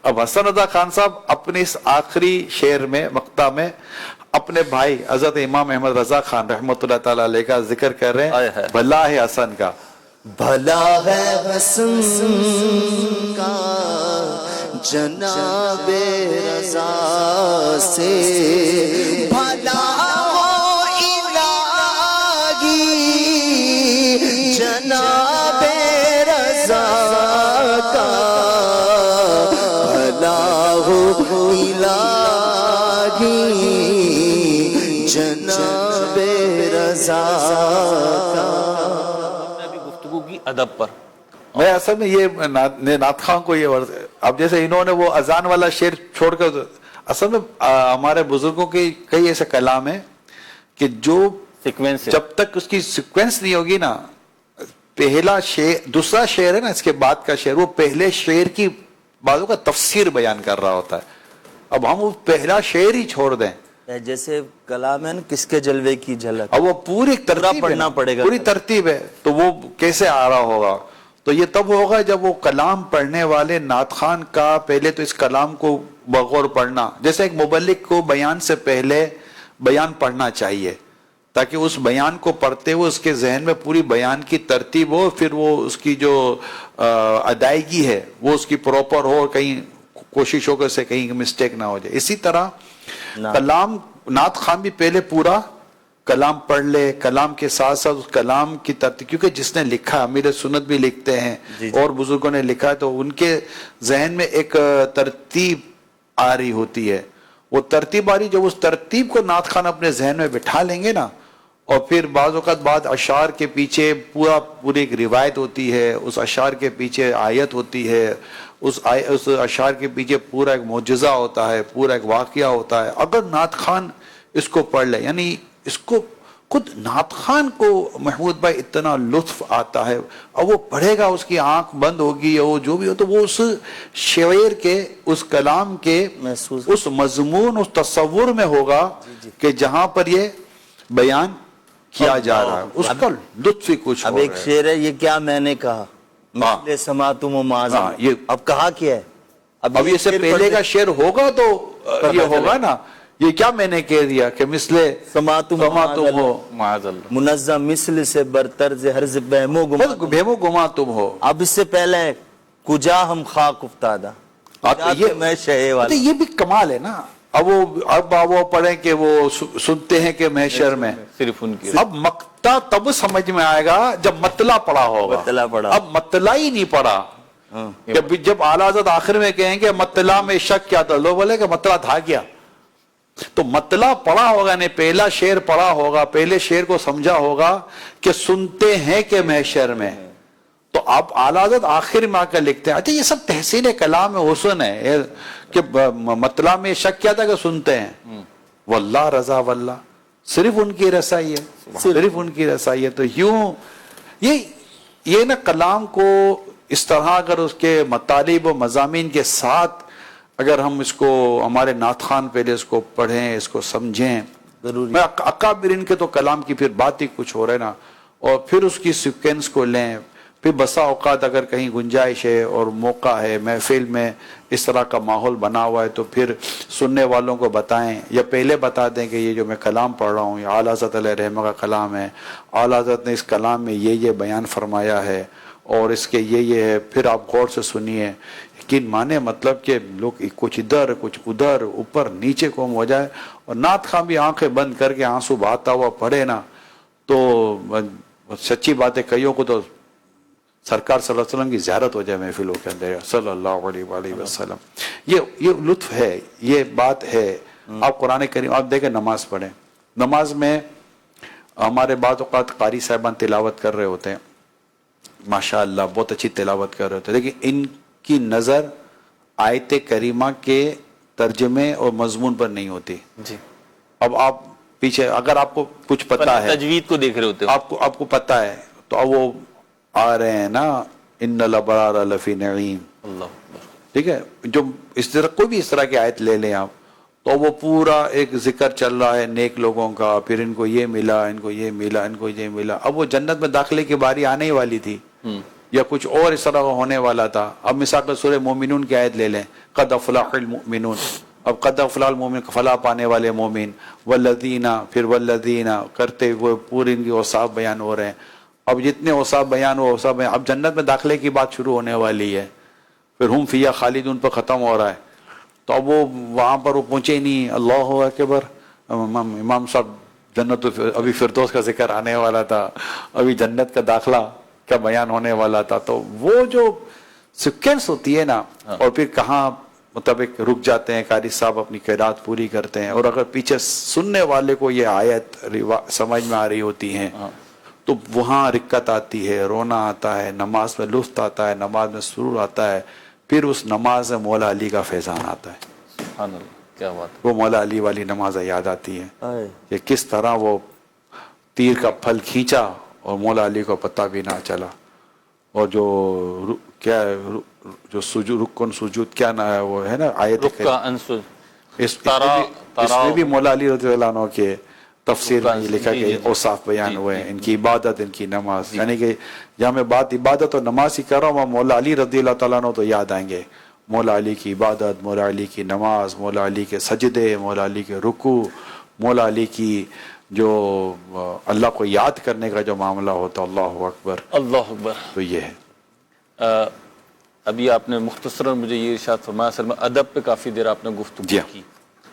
اب حسن رضا خان صاحب اپنے اس آخری شعر میں مقطع میں اپنے بھائی حضرت امام احمد رضا خان رحمۃ اللہ تعالیٰ علیہ کا ذکر کر رہے ہیں. بھلا ہے حسن کا. بھلا ہے حسن کا جناب رضا سے. بھلا ہو الہی جناب رضا کا. بھلا ہو الہی جناب رضا کا. گفتگو کی ادب پر میں اصل میں یہ نعت خواں کو یہ اب جیسے انہوں نے وہ اذان والا شعر چھوڑ کر اصل میں ہمارے بزرگوں کے کئی ایسے کلام ہیں کہ جو سیکوینس جب تک اس کی سیکوینس نہیں ہوگی نا پہلا شعر دوسرا شعر ہے نا اس کے بعد کا شعر وہ پہلے شعر کی باتوں کا تفسیر بیان کر رہا ہوتا ہے. اب ہم وہ پہلا شعر ہی چھوڑ دیں جیسے کلام ہے نا کس کے جلوے کی جھلک اب وہ پوری ترتیب پڑھنا پڑے گا پوری ترتیب ہے تو وہ کیسے آ رہا ہوگا. تو یہ تب ہوگا جب وہ کلام پڑھنے والے نعت خان کا پہلے تو اس کلام کو بغور پڑھنا جیسے ایک مبلغ کو بیان سے پہلے بیان پڑھنا چاہیے تاکہ اس بیان کو پڑھتے ہوئے اس کے ذہن میں پوری بیان کی ترتیب ہو پھر وہ اس کی جو ادائیگی ہے وہ اس کی پراپر ہو اور کہیں کوشش ہو کہ اسے کہیں مسٹیک نہ ہو جائے. اسی طرح کلام نعت خان بھی پہلے پورا کلام پڑھ لے کلام کے ساتھ ساتھ اس کلام کی ترتیب کیونکہ جس نے لکھا امیر سنت بھی لکھتے ہیں اور بزرگوں نے لکھا تو ان کے ذہن میں ایک ترتیب آ رہی ہوتی ہے. وہ ترتیب آ رہی جب اس ترتیب کو نعت خان اپنے ذہن میں بٹھا لیں گے نا اور پھر بعض اوقات بعد اشعار کے پیچھے پوری ایک روایت ہوتی ہے اس اشعار کے پیچھے آیت ہوتی ہے اس اشعار کے پیچھے پورا ایک معجزہ ہوتا ہے پورا ایک واقعہ ہوتا ہے. اگر نعت خان اس کو پڑھ لے یعنی اس کو خود نعت خان کو محمود بھائی اتنا لطف آتا ہے اور وہ پڑھے گا اس کی آنکھ بند ہوگی یا وہ جو بھی ہو تو وہ اس شعر کے اس کلام کے اس مضمون اس تصور میں ہوگا کہ جہاں پر یہ بیان کیا جا رہا ہے اس کا لطف ہی کچھ اب ایک شعر ہے یہ کیا میں نے کہا مثل سماعتم و معاذ یہ اب کہا کیا ہے اب یہ سے پہلے کا شعر ہوگا تو یہ ہوگا نا یہ کیا میں نے کہہ دیا کہ مثل سماعتم ہو معاذ اللہ منظم مثل سے برتر ہرز بہم و گما بہم و گما تم ہو. اب اس سے پہلے کجا ہم خاک افتادہ میں شہے والا یہ بھی کمال ہے نا. اب وہ پڑھیں کہ وہ سنتے ہیں کہ محشر میں صرف ان کی اب مقطع تب سمجھ میں آئے گا جب مطلع پڑا ہوگا. مطلع پڑھا اب مطلع ہی نہیں پڑا جب اعلیٰ حضرت آخر میں کہیں کہ مطلع میں شک کیا تھا لوگ بولے کہ مطلع تھا کیا تو مطلع پڑا ہوگا نہیں پہلا شعر پڑا ہوگا پہلے شعر کو سمجھا ہوگا کہ سنتے ہیں کہ محشر میں تو اب اعلیٰ حضرت آخر میں آ کر لکھتے ہیں. اچھا یہ سب تحسین کلام حسن ہے کہ مطلع میں شک کیا تھا کہ سنتے ہیں واللہ رضا واللہ صرف ان کی رسائی ہے صرف ان کی رسائی ہے. تو یوں یہ نا کلام کو اس طرح اگر اس کے مطالب و مضامین کے ساتھ اگر ہم اس کو ہمارے نعت خان پہلے اس کو پڑھیں اس کو سمجھیں ضروری اکابرین کے تو کلام کی پھر بات ہی کچھ ہو رہا ہے نا اور پھر اس کی سیکوینس کو لیں پھر بسا اوقات اگر کہیں گنجائش ہے اور موقع ہے محفل میں اس طرح کا ماحول بنا ہوا ہے تو پھر سننے والوں کو بتائیں یا پہلے بتا دیں کہ یہ جو میں کلام پڑھ رہا ہوں یہ اعلیٰ حضرت علیہ رحمہ کا کلام ہے اعلیٰ حضرت نے اس کلام میں یہ بیان فرمایا ہے اور اس کے یہ ہے پھر آپ غور سے سنیے یقین مانے مطلب کہ لوگ کچھ ادھر کچھ ادھر اوپر نیچے قوم ہو جائے اور نعت خواں بھی آنکھیں بند کر کے آنسو بہاتا ہوا پڑھے نا تو سچی بات ہے کئیوں کو تو سرکار صلی اللہ علیہ وسلم کی زیارت ہو جائے محفلوں کے اندر صلی اللہ علیہ وآلہ وسلم. یہ لطف ہے یہ بات ہے. آپ قرآن کریم آپ دیکھیں نماز پڑھیں نماز میں ہمارے بعض اوقات قاری صاحبان تلاوت کر رہے ہوتے ہیں ماشاء اللہ بہت اچھی تلاوت کر رہے ہوتے ہیں لیکن ان کی نظر آیت کریمہ کے ترجمے اور مضمون پر نہیں ہوتی. جی اب آپ پیچھے اگر آپ کو کچھ پتا ہے تجوید کو دیکھ رہے ہوتے آپ کو پتا ہے تو اب وہ آ رہے ہیں نا ان الابرار لفی نعیم. اللہ اکبر. ٹھیک ہے, جو اس طرح کوئی بھی اس طرح کی آیت لے لیں آپ, تو وہ پورا ایک ذکر چل رہا ہے نیک لوگوں کا, پھر ان کو یہ ملا, ان کو یہ ملا, ان کو یہ ملا. اب وہ جنت میں داخلے کی باری آنے ہی والی تھی یا کچھ اور اس طرح ہونے والا تھا. اب مثال کے سورہ مومنون کی آیت لے لیں, قد افلح المؤمنون. اب قد افلح المؤمن, فلاح پانے والے مومن, والذین, پھر والذین کرتے ہوئے پورے ان کی اوصاف بیان ہو رہے ہیں. اب جتنے اوصاف بیان ہو اوصاف بیان, اب جنت میں داخلے کی بات شروع ہونے والی ہے. پھر ہم فیہا خالدون پر ختم ہو رہا ہے. تو اب وہ وہاں پر وہ پہنچے ہی نہیں. اللہ اکبر. امام صاحب جنت, ابھی فردوس کا ذکر آنے والا تھا, ابھی جنت کا داخلہ کا بیان ہونے والا تھا. تو وہ جو سیکوینس ہوتی ہے نا, اور پھر کہاں مطابق رک جاتے ہیں, قاری صاحب اپنی قرات پوری کرتے ہیں, اور اگر پیچھے سننے والے کو یہ آیت سمجھ میں آ رہی ہوتی ہیں تو وہاں رکت آتی ہے, رونا آتا ہے, نماز میں لطف آتا ہے, نماز میں سرور آتا ہے. پھر اس نماز میں مولا علی کا فیضان آتا ہے. سبحان اللہ, کیا بات. وہ مولا علی والی نماز یاد آتی ہے آئے. کہ کس طرح وہ تیر کا پھل کھینچا اور مولا علی کو پتہ بھی نہ چلا. اور جو کیا جو سجود, رکن سجود کیا نہ ہے وہ ہے نا آیت, رکع انسج, اس میں بھی مولا علی رضی اللہ عنہ کے تفسیر میں یہ لکھا کہ اوصاف بیان ہوئے ہیں, ان کی عبادت, ان کی نماز. یعنی کہ جہاں میں بات عبادت اور نماز ہی کر رہا ہوں, وہاں مولا علی رضی اللہ تعالیٰ عنہ تو یاد آئیں گے. مولا علی کی عبادت, مولا علی کی نماز, مولا علی کے سجدے, مولا علی کے رکوع, مولا علی کی جو اللہ کو یاد کرنے کا جو معاملہ ہوتا. اللہ اکبر, اللہ اکبر. تو یہ ہے. ابھی آپ نے مختصراً مجھے یہ ارشاد فرمایا, اصل میں ادب پہ کافی دیر آپ نے گفتگو جی کی.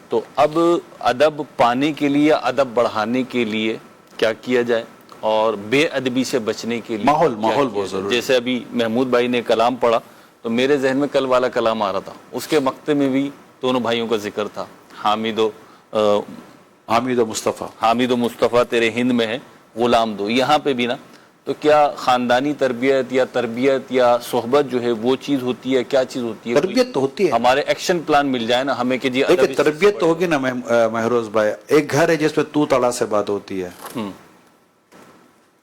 تو اب ادب پانے کے لیے, ادب بڑھانے کے لیے کیا کیا جائے, اور بے ادبی سے بچنے کے لیے ماحول کیا کیا بہت جائے؟ ضروری. جیسے ابھی محمود بھائی نے کلام پڑھا تو میرے ذہن میں کل والا کلام آ رہا تھا, اس کے مقطع میں بھی دونوں بھائیوں کا ذکر تھا, حامد و مصطفیٰ تیرے ہند میں ہے غلام دو. یہاں پہ بھی نا, تو کیا خاندانی تربیت یا صحبت جو ہے وہ چیز ہوتی ہے, کیا چیز ہوتی ہے؟ تربیت تو ہوتی ہے, ہمارے ایکشن پلان مل جائے نا ہمیں کہ جی دیکھیں تربیت تو ہوگی نا مہروز بھائی. ایک گھر ہے جس پہ تو تڑا سے بات ہوتی ہے,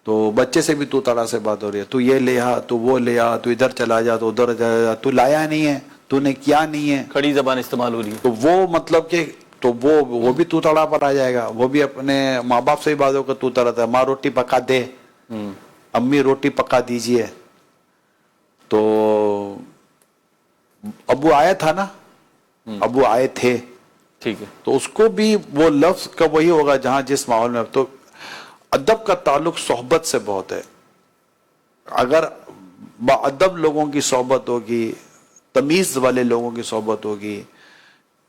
تو بچے سے بھی تو تڑا سے بات ہو رہی ہے, تو یہ لے آ, تو وہ لے آ, تو ادھر چلا جا, تو ادھر چلا جا, تو لایا نہیں ہے, تو نے کیا نہیں ہے, کھڑی زبان استعمال ہو رہی ہے. تو وہ مطلب کہ تو وہ بھی تو تڑا پر آ جائے گا. وہ بھی اپنے ماں باپ سے ہی بات ہوگا تو تڑا تھا, ماں روٹی پکا دے, امی روٹی پکا دیجئے. تو ابو آیا تھا نا, ابو آئے تھے, ٹھیک ہے, تو اس کو بھی وہ لفظ کا وہی ہوگا جہاں جس ماحول میں. تو ادب کا تعلق صحبت سے بہت ہے. اگر باادب لوگوں کی صحبت ہوگی, تمیز والے لوگوں کی صحبت ہوگی,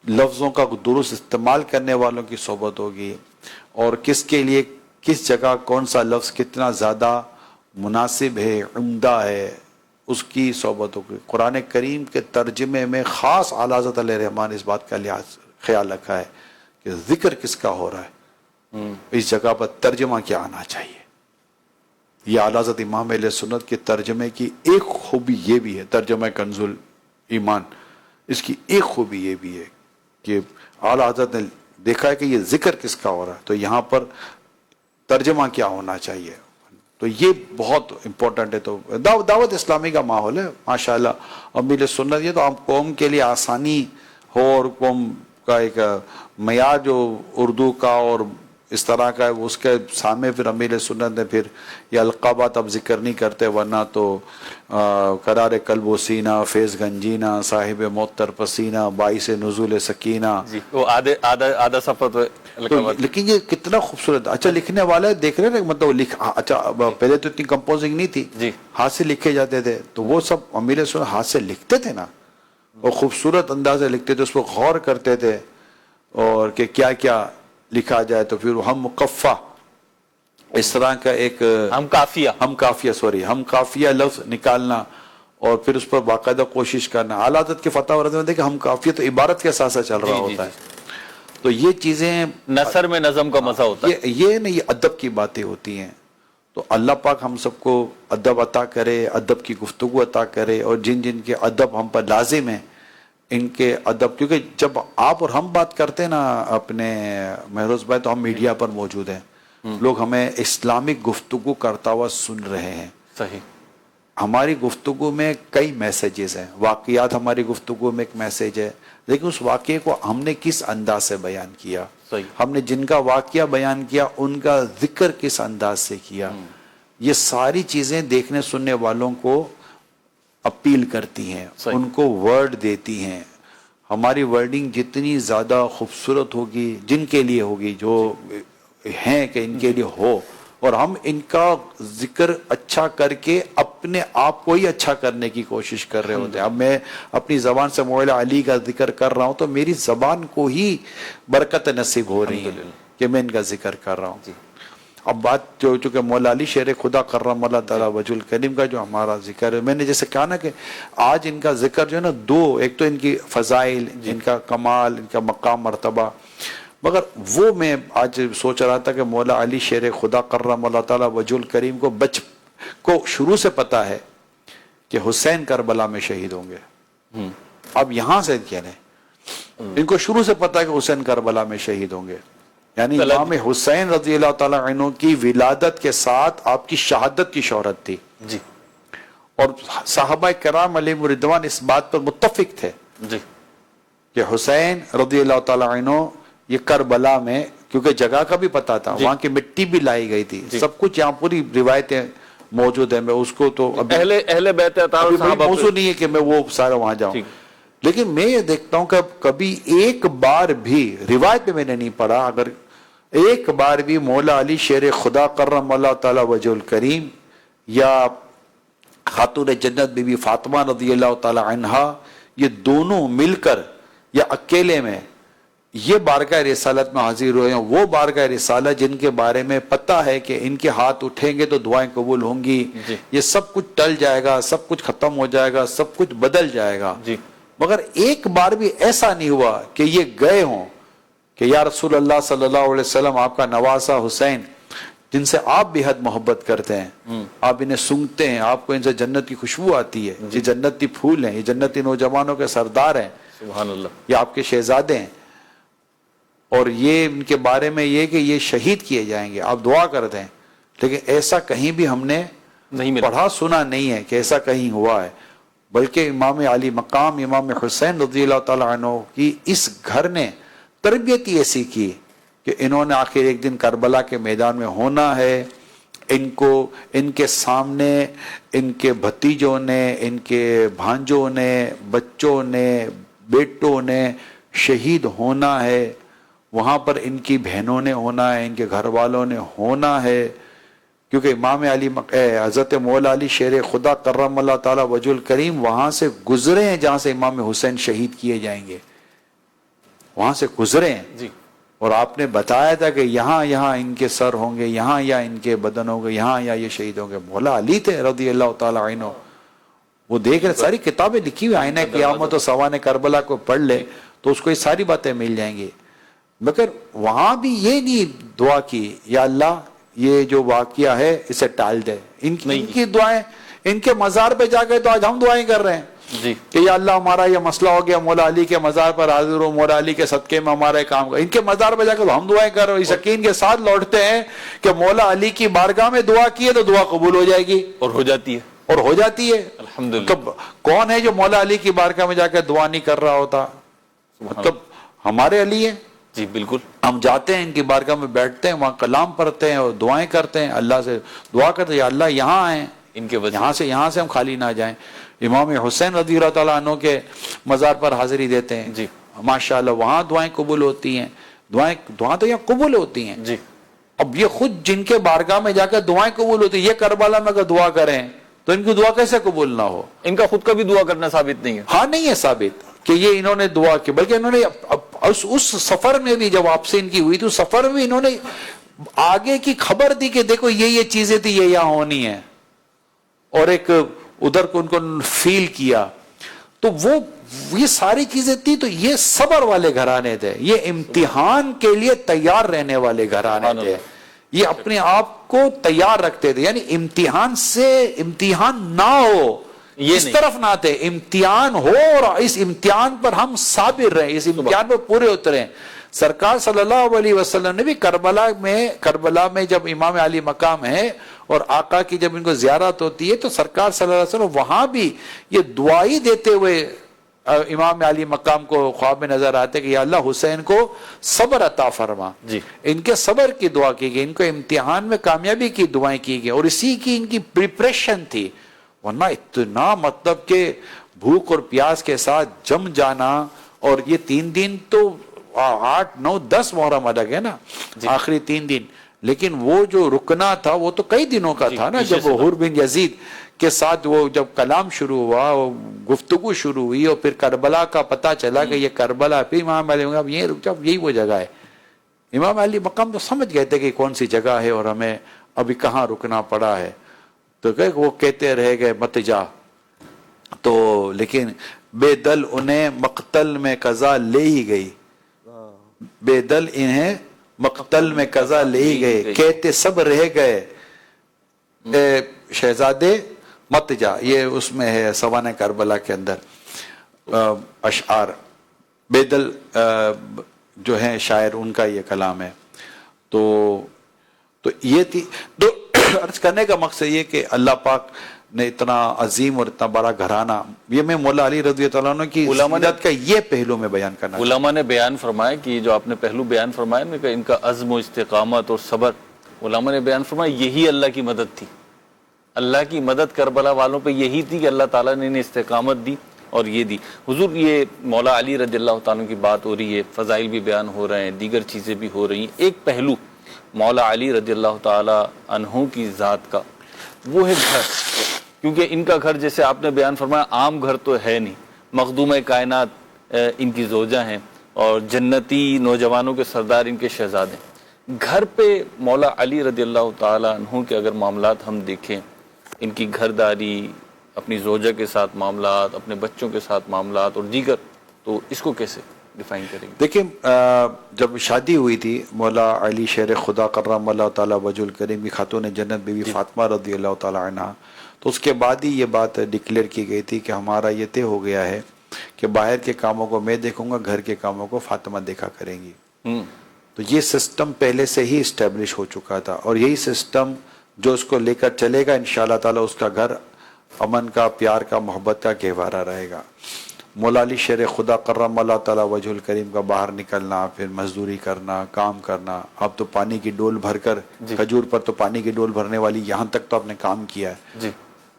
لفظوں کا درست استعمال کرنے والوں کی صحبت ہوگی, اور کس کے لیے کس جگہ کون سا لفظ کتنا زیادہ مناسب ہے, عمدہ ہے, اس کی صحبت ہوگی. قرآن کریم کے ترجمے میں خاص اعلیٰ حضرت علیہ رحمان اس بات کا خیال رکھا ہے کہ ذکر کس کا ہو رہا ہے, اس جگہ پر ترجمہ کیا آنا چاہیے. یہ اعلیٰ حضرت امام اہل سنت کے ترجمے کی ایک خوبی یہ بھی ہے, ترجمہ کنز ایمان, اس کی ایک خوبی یہ بھی ہے کہ اعلیٰ حضرت نے دیکھا ہے کہ یہ ذکر کس کا ہو رہا ہے, تو یہاں پر ترجمہ کیا ہونا چاہیے. تو یہ بہت امپورٹنٹ ہے. تو دعوت اسلامی کا ماحول ہے ماشاءاللہ. امیل سنت یہ تو آپ قوم کے لیے آسانی ہو, اور قوم کا ایک معیار جو اردو کا اور اس طرح کا ہے, اس کے سامنے پھر امیل سنت نے پھر یہ القابات اب ذکر نہیں کرتے, ورنہ تو قرار قلب و سینہ, فیض گنجینہ, صاحب معطر پسینہ, باعث نزول سکینہ, وہ آدھا صفحہ تو لیکن یہ کتنا خوبصورت. اچھا لکھنے والے دیکھ رہے ہیں, مطلب اچھا پہلے تو اتنی کمپوزنگ نہیں تھی, جی, ہاتھ سے لکھے جاتے تھے, تو وہ سب امیر سنت ہاتھ سے لکھتے تھے نا, اور خوبصورت انداز سے لکھتے تھے, اس پر غور کرتے تھے, اور کہ کیا کیا لکھا جائے. تو پھر ہم مقفع اس طرح کا ایک ہم کافیہ لفظ نکالنا, اور پھر اس پر باقاعدہ کوشش کرنا. اعلیٰ حضرت کے فتح ورد میں دیکھیں ہم کافیہ تو عبارت کے ساتھ ساتھ چل رہا ہوتا ہے. تو یہ چیزیں نثر میں نظم کا مزہ ہوتا ہے. یہ نہیں, یہ ادب کی باتیں ہوتی ہیں. تو اللہ پاک ہم سب کو ادب عطا کرے, ادب کی گفتگو عطا کرے, اور جن جن کے ادب ہم پر لازم ہیں ان کے ادب, کیونکہ جب آپ اور ہم بات کرتے ہیں نا اپنے مہروز بھائی, تو ہم میڈیا پر موجود ہیں, لوگ ہمیں اسلامک گفتگو کرتا ہوا سن رہے ہیں. صحیح. ہماری گفتگو میں کئی میسیجز ہیں، واقعات ہماری گفتگو میں ایک میسیج ہے، لیکن اس واقعے کو ہم نے کس انداز سے بیان کیا، صحیح. ہم نے جن کا واقعہ بیان کیا ان کا ذکر کس انداز سے کیا، یہ ساری چیزیں دیکھنے سننے والوں کو اپیل کرتی ہیں، صحیح. ان کو ورڈ دیتی ہیں. ہماری ورڈنگ جتنی زیادہ خوبصورت ہوگی، جن کے لیے ہوگی جو ہیں کہ ان کے لیے ہو، اور ہم ان کا ذکر اچھا کر کے اپنے آپ کو ہی اچھا کرنے کی کوشش کر رہے ہوتے ہیں. اب میں اپنی زبان سے مولا علی کا ذکر کر رہا ہوں تو میری زبان کو ہی برکت نصیب ہو رہی ہے کہ میں ان کا ذکر کر رہا ہوں. اب بات جو چونکہ مولا علی شیر خدا کرم اللہ تعالیٰ وجہ الکریم کا جو ہمارا ذکر ہے، میں نے جیسے کہا نا کہ آج ان کا ذکر جو ہے نا دو، ایک تو ان کی فضائل، ان کا کمال، ان کا مقام مرتبہ، مگر وہ میں آج سوچ رہا تھا کہ مولا علی شیر خدا کرم اللہ تعالیٰ وجہ الکریم کو شروع سے پتا ہے کہ حسین کربلا میں شہید ہوں گے. اب یہاں سے کہہ رہے ان کو شروع سے پتا ہے کہ حسین کربلا میں شہید ہوں گے، یعنی امام حسین رضی اللہ تعالیٰ عنہ کی ولادت کے ساتھ آپ کی شہادت کی شہرت تھی جی. اور صحابہ کرام علیہم رضوان اس بات پر متفق تھے جی کہ حسین رضی اللہ تعالیٰ عنہ یہ کربلا میں، کیونکہ جگہ کا بھی پتا تھا، وہاں کی مٹی بھی لائی گئی تھی، سب کچھ یہاں پوری روایتیں موجود ہیں. میں اس کو تو اہل بیت اطہار صحابہ موضوع نہیں ہے کہ میں وہ سارا وہاں جاؤں، لیکن میں یہ دیکھتا ہوں کہ کبھی ایک بار بھی روایت میں نے نہیں پڑھا، اگر ایک بار بھی مولا علی شیر خدا کرم اللہ تعالیٰ وجہ الکریم یا خاتون جنت بی بی فاطمہ رضی اللہ تعالیٰ عنہا یہ دونوں مل کر یا اکیلے میں یہ بارگاہ رسالت میں حاضر ہوئے ہیں، وہ بارگاہ رسالت جن کے بارے میں پتہ ہے کہ ان کے ہاتھ اٹھیں گے تو دعائیں قبول ہوں گی، یہ سب کچھ ٹل جائے گا، سب کچھ ختم ہو جائے گا، سب کچھ بدل جائے گا. مگر ایک بار بھی ایسا نہیں ہوا کہ یہ گئے ہوں کہ یا رسول اللہ صلی اللہ علیہ وسلم آپ کا نواسا حسین جن سے آپ بے حد محبت کرتے ہیں، آپ انہیں سونگھتے ہیں، آپ کو ان سے جنت کی خوشبو آتی ہے، یہ جنتی پھول ہیں، یہ جنتی نوجوانوں کے سردار ہیں، سبحان اللہ، یہ آپ کے شہزادے ہیں، اور یہ ان کے بارے میں یہ کہ یہ شہید کیے جائیں گے، آپ دعا کرتے ہیں. لیکن ایسا کہیں بھی ہم نے پڑھا سنا نہیں ہے کہ ایسا کہیں ہوا ہے، بلکہ امام علی مقام امام حسین رضی اللہ تعالیٰ عنہ کی اس گھر نے تربیت ہی ایسی کی کہ انہوں نے آخر ایک دن کربلا کے میدان میں ہونا ہے. ان کو ان کے سامنے ان کے بھتیجوں نے، ان کے بھانجوں نے، بچوں نے، بیٹوں نے شہید ہونا ہے، وہاں پر ان کی بہنوں نے ہونا ہے، ان کے گھر والوں نے ہونا ہے، کیونکہ امام علی حضرت مولا علی شیر خدا کرم اللہ تعالیٰ وجہ الکریم وہاں سے گزرے ہیں جہاں سے امام حسین شہید کیے جائیں گے، وہاں سے گزرے ہیں جی. اور آپ نے بتایا تھا کہ یہاں یہاں ان کے سر ہوں گے، یہاں یا ان کے بدن ہوں گے، یہاں یا یہ شہید ہوں گے. مولا علی تھے رضی اللہ تعالیٰ عنہ، وہ دیکھ رہے، ساری کتابیں لکھی ہوئی، آئینہ قیامت و سوانح کربلا کو پڑھ لے تو اس کو یہ ساری باتیں مل جائیں گی. مگر وہاں بھی یہ نہیں دعا کی یا اللہ یہ جو واقعہ ہے اسے ٹال دے. ان کی دعائیں، ان کے مزار پہ جا گئے تو آج ہم دعائیں کر رہے ہیں کہ یا اللہ ہمارا یہ مسئلہ ہو گیا، مولا علی کے مزار پر حاضر ہو، مولا علی کے صدقے میں ہمارا کام کر. ان کے مزار پہ جا کے تو ہم دعائیں کر رہے ہیں، اس یقین کے ساتھ لوٹتے ہیں کہ مولا علی کی بارگاہ میں دعا کی ہے تو دعا قبول ہو جائے گی، اور ہو جاتی ہے، اور ہو جاتی ہے. الحمدللہ. کون ہے جو مولا علی کی بارگاہ میں جا کے دعا نہیں کر رہا ہوتا؟ مطلب ہمارے علی ہیں. جی بالکل. ہم جاتے ہیں ان کی بارگاہ میں، بیٹھتے ہیں، وہاں کلام پڑھتے ہیں اور دعائیں کرتے ہیں، اللہ سے دعا کرتے ہیں یا اللہ یہاں آئیں، ان کے وجہ یہاں سے ہم خالی نہ جائیں. امام حسین رضی اللہ تعالیٰ عنہ کے مزار پر حاضری دیتے ہیں جی، ماشاءاللہ، وہاں دعائیں قبول ہوتی ہیں. دعائیں تو یہاں قبول ہوتی ہیں جی. اب یہ خود جن کے بارگاہ میں جا کے دعائیں قبول ہوتی ہیں، یہ کربلا میں اگر دعا کریں تو ان کی دعا کیسے قبول نہ ہو؟ ان کا خود کا بھی دعا کرنا ثابت نہیں ہے. ہاں نہیں ہے ثابت کہ یہ انہوں نے دعا کی، بلکہ انہوں نے اس سفر میں بھی جب آپ سے ان کی ہوئی تو سفر میں انہوں نے آگے کی خبر دی کہ دیکھو یہ چیزیں تھی، یہ یہاں ہونی ہے، اور ایک ادھر کو ان کو فیل کیا. تو وہ یہ ساری چیزیں تھی. تو یہ صبر والے گھرانے تھے، یہ امتحان کے لیے تیار رہنے والے گھرانے تھے، یہ اپنے آپ کو تیار رکھتے تھے. یعنی امتحان نہ ہو اس طرف نہ تھے، امتحان ہو اور اس امتحان پر ہم صابر رہیں، اس امتحان پر پورے اتریں. سرکار صلی اللہ علیہ وسلم نے بھی کربلا میں جب امام علی مقام ہے اور آقا کی جب ان کو زیارت ہوتی ہے تو سرکار صلی اللہ علیہ وسلم وہاں بھی یہ دعائی دیتے ہوئے امام علی مقام کو خواب میں نظر آتے کہ یا اللہ حسین کو صبر عطا فرما. جی. ان کے صبر کی دعا کی گئی, ان کو امتحان میں کامیابی کی دعائیں کی گئی, اور اسی کی ان کی پریپریشن تھی. ورنہ اتنا مطلب کہ بھوک اور پیاس کے ساتھ جم جانا, اور یہ 3 دن تو 8 9 10 محرم الگ ہے نا, آخری 3 دن, لیکن وہ جو رکنا تھا وہ تو کئی دنوں کا تھا نا. جب حور بن یزید کے ساتھ وہ جب کلام شروع ہوا, گفتگو شروع ہوئی, اور پھر کربلا کا پتہ چلا کہ یہ کربلا, پھر امام علی مقام یہ رک جاؤ, یہی وہ جگہ ہے. امام علی مقام تو سمجھ گئے تھے کہ کون سی جگہ ہے اور ہمیں ابھی کہاں رکنا پڑا ہے, تو کہ وہ کہتے رہ گئے مت جا. تو لیکن بے دل انہیں مقتل میں قضا لے ہی گئی, بے دل انہیں مقتل میں قضا لے ہی گئے, کہتے سب رہ گئے شہزادے مت جا. یہ اس میں ہے سوانح کربلا کے اندر اشعار. بے دل جو ہیں شاعر, ان کا یہ کلام ہے. تو یہ تھی. تو عرض کرنے کا مقصد یہ کہ اللہ پاک نے اتنا عظیم اور اتنا بڑا گھرانہ, یہ میں مولا علی رضی اللہ عنہ کی سیرت کا یہ پہلو میں بیان کرنا. علماء نے بیان فرمایا کہ جو آپ نے پہلو بیان فرمایا کہ ان کا عزم و استقامت اور صبر, علماء نے بیان فرمایا یہی اللہ کی مدد تھی. اللہ کی مدد کربلا والوں پہ یہی تھی کہ اللہ تعالیٰ نے انہیں استقامت دی اور یہ دی. حضور یہ مولا علی رضی اللہ تعالیٰ کی بات ہو رہی ہے, فضائل بھی بیان ہو رہے ہیں, دیگر چیزیں بھی ہو رہی ہیں. ایک پہلو مولا علی رضی اللہ تعالیٰ عنہ کی ذات کا وہ ہے گھر, کیونکہ ان کا گھر جیسے آپ نے بیان فرمایا عام گھر تو ہے نہیں. مخدوم کائنات ان کی زوجہ ہیں اور جنتی نوجوانوں کے سردار ان کے شہزادے. گھر پہ مولا علی رضی اللہ تعالیٰ عنہ کے اگر معاملات ہم دیکھیں, ان کی گھرداری, اپنی زوجہ کے ساتھ معاملات, اپنے بچوں کے ساتھ معاملات اور دیگر, تو اس کو کیسے ڈیفائن کریں گے؟ دیکھیں جب شادی ہوئی تھی مولا علی شیر خدا کرم اللہ تعالیٰ وجہ الکریم کی خاتون جنت بی بی فاطمہ رضی اللہ تعالیٰ عنہ, تو اس کے بعد ہی یہ بات ڈکلیئر کی گئی تھی کہ ہمارا یہ طے ہو گیا ہے کہ باہر کے کاموں کو میں دیکھوں گا, گھر کے کاموں کو فاطمہ دیکھا کریں گی. تو یہ سسٹم پہلے سے ہی اسٹیبلش ہو چکا تھا, اور یہی سسٹم جو اس کو لے کر چلے گا انشاءاللہ تعالیٰ اس کا گھر امن کا, پیار کا, محبت کا گہوارہ رہے گا. مولا علی شیر خدا کرم اللہ تعالیٰ وجہ الکریم کا باہر نکلنا, پھر مزدوری کرنا, کام کرنا. اب تو پانی کی ڈول بھر کر, کھجور پر تو پانی کی ڈول بھرنے والی یہاں تک تو آپ نے کام کیا ہے.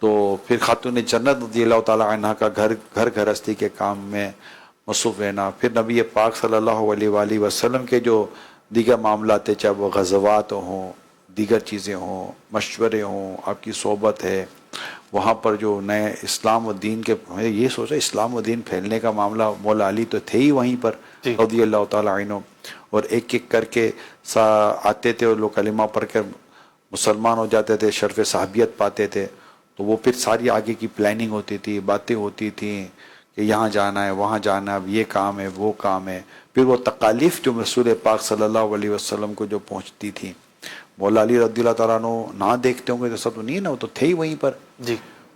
تو پھر خاتون جنت رضی اللہ تعالیٰ عنہ کا گھر گھرستی کے کام میں مصروف رہنا. پھر نبی پاک صلی اللہ علیہ وآلہ وسلم کے جو دیگر معاملات ہیں, چاہے وہ غزوات ہوں, دیگر چیزیں ہوں, مشورے ہوں, آپ کی صحبت ہے, وہاں پر جو نئے اسلام و دین کے, یہ سوچا اسلام و دین پھیلنے کا معاملہ, مولا علی تو تھے ہی وہیں پر رضی اللہ تعالیٰ عنہ, اور ایک ایک کر کے آتے تھے اور لوگ کلمہ پڑھ کر مسلمان ہو جاتے تھے, شرف صحابیت پاتے تھے. تو وہ پھر ساری آگے کی پلاننگ ہوتی تھی, باتیں ہوتی تھیں کہ یہاں جانا ہے, وہاں جانا ہے, اب یہ کام ہے, وہ کام ہے. پھر وہ تکالیف جو رسول پاک صلی اللہ علیہ وسلم کو جو پہنچتی تھی, مولا علی رضی اللہ تعالیٰ عنہ نہ دیکھتے ہوں گے تو سب تو نہیں نا, وہ تو تھے ہی وہیں پر.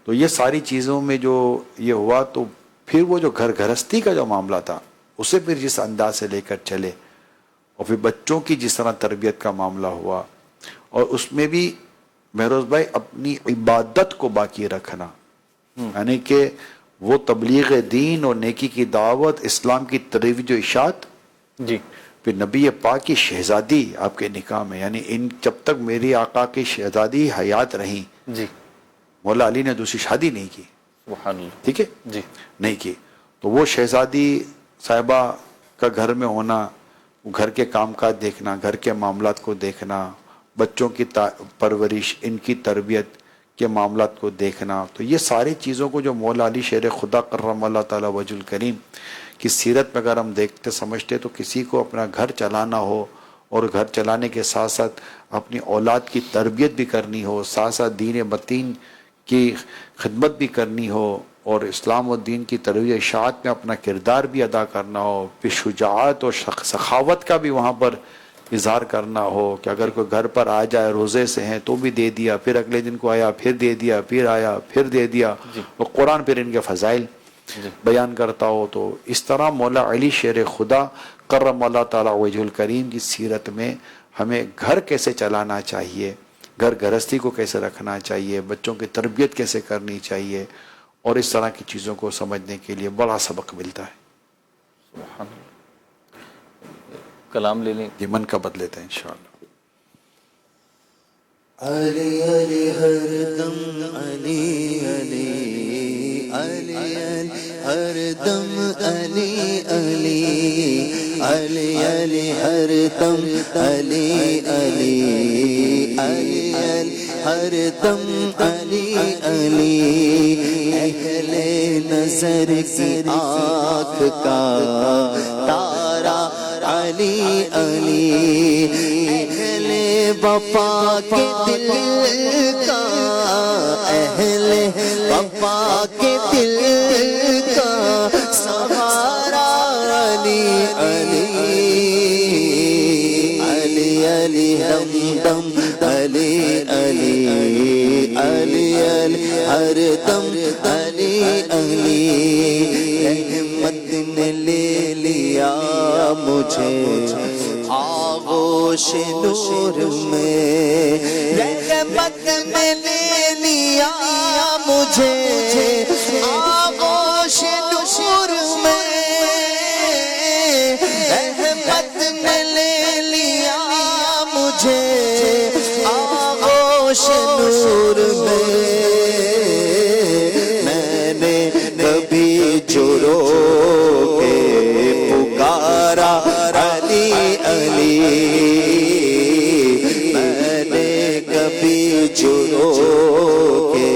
تو یہ ساری چیزوں میں جو یہ ہوا, تو پھر وہ جو گھر گھرستی کا جو معاملہ تھا اسے پھر جس انداز سے لے کر چلے, اور پھر بچوں کی جس طرح تربیت کا معاملہ ہوا, اور اس میں بھی مہروز بھائی اپنی عبادت کو باقی رکھنا, یعنی کہ وہ تبلیغ دین اور نیکی کی دعوت, اسلام کی ترویج و اشاعت. پھر نبی پاک کی شہزادی آپ کے نکاح میں, یعنی ان جب تک میری آقا کی شہزادی حیات رہیں, مولا علی نے دوسری شادی نہیں کی, ٹھیک ہے, نہیں کی. تو وہ شہزادی صاحبہ کا گھر میں ہونا, گھر کے کام کاج دیکھنا, گھر کے معاملات کو دیکھنا, بچوں کی پرورش, ان کی تربیت کے معاملات کو دیکھنا, تو یہ ساری چیزوں کو جو مولا علی شیر خدا کرم اللہ تعالیٰ وجہ الکریم کی سیرت میں اگر ہم دیکھتے سمجھتے, تو کسی کو اپنا گھر چلانا ہو اور گھر چلانے کے ساتھ ساتھ اپنی اولاد کی تربیت بھی کرنی ہو, ساتھ ساتھ دین متین کی خدمت بھی کرنی ہو, اور اسلام و دین کی ترویج اشاعت میں اپنا کردار بھی ادا کرنا ہو, پھر شجاعت اور سخاوت کا بھی وہاں پر اظہار کرنا ہو کہ اگر کوئی گھر پر آ جائے روزے سے ہیں تو بھی دے دیا, پھر اگلے دن کو آیا پھر دے دیا, پھر آیا پھر دے دیا, اور قرآن پھر ان کے فضائل بیان کرتا ہو. تو اس طرح مولا علی شیر خدا کرم اللہ تعالیٰ وجہ الکریم کی سیرت میں ہمیں گھر کیسے چلانا چاہیے, گھر گھرستی کو کیسے رکھنا چاہیے، بچوں کی تربیت کیسے کرنی چاہیے، اور اس طرح کی چیزوں کو سمجھنے کے لیے بڑا سبق ملتا ہے. سبحان اللہ. کلام لے لیں. یہ من کا بد لیتے ہیں انشاءاللہ. علی علی ہر دم علی علی علی علی ہر دم علی علی علی علی ہر دم علی علی علی علی ہر دم علی علی اہل نظر کی آنکھ کا تارا علی علی اہل وفا کے دل کا اہل وفا کے دل کا سہارا علی علی علی علی ہم دم علی علی علی علی ہر دم علی علی رحمت نے لے لیا مجھے آغوش نور میں، رحمت نے لے لیا مجھے آغوش نور میں، رحمت نے لے لیا مجھے آغوش نور میں. میں نے کبھی جو رو کے پکارا علی علی، میں نے کبھی جو رو کے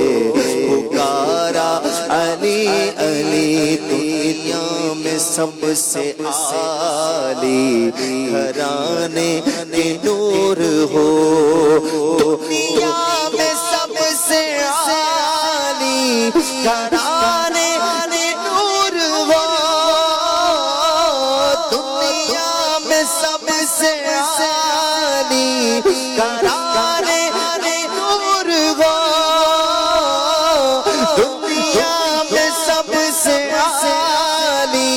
پکارا علی علی. دنیا میں سب سے عالی گھرانے کے نور ہو، دنیا میں سب سے عالی گھرانے کے نور ہو، دنیا میں سب سے عالی گھرانے کے نور ہو، دنیا میں سب سے عالی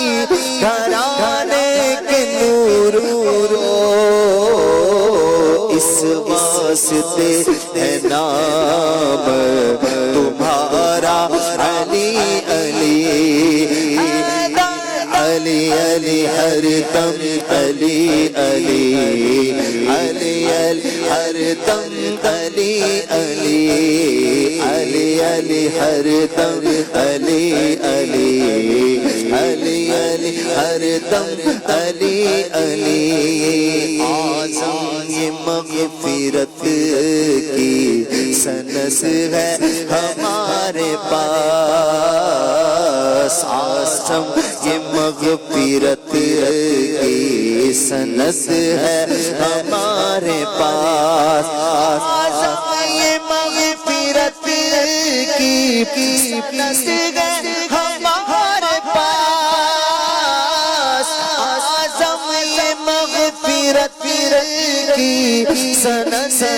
گھرانے کے نور ہو. اس واسطے ہے نام تمہارا علی علی علی علی ہر دم علی علی علی علی ہر دم علی علی علی علی ہر دم علی علی علی علی ہر دم علی علی. اعظم یہ مغفرت کی سنس ہے ہمارے پاس، اعظم یہ مغفرت کی سنس ہے ہمارے پاس، اعظم یہ مغفرت کی سنس ہے ہمارے پاس، اعظم یہ مغفرت کی سنس ہے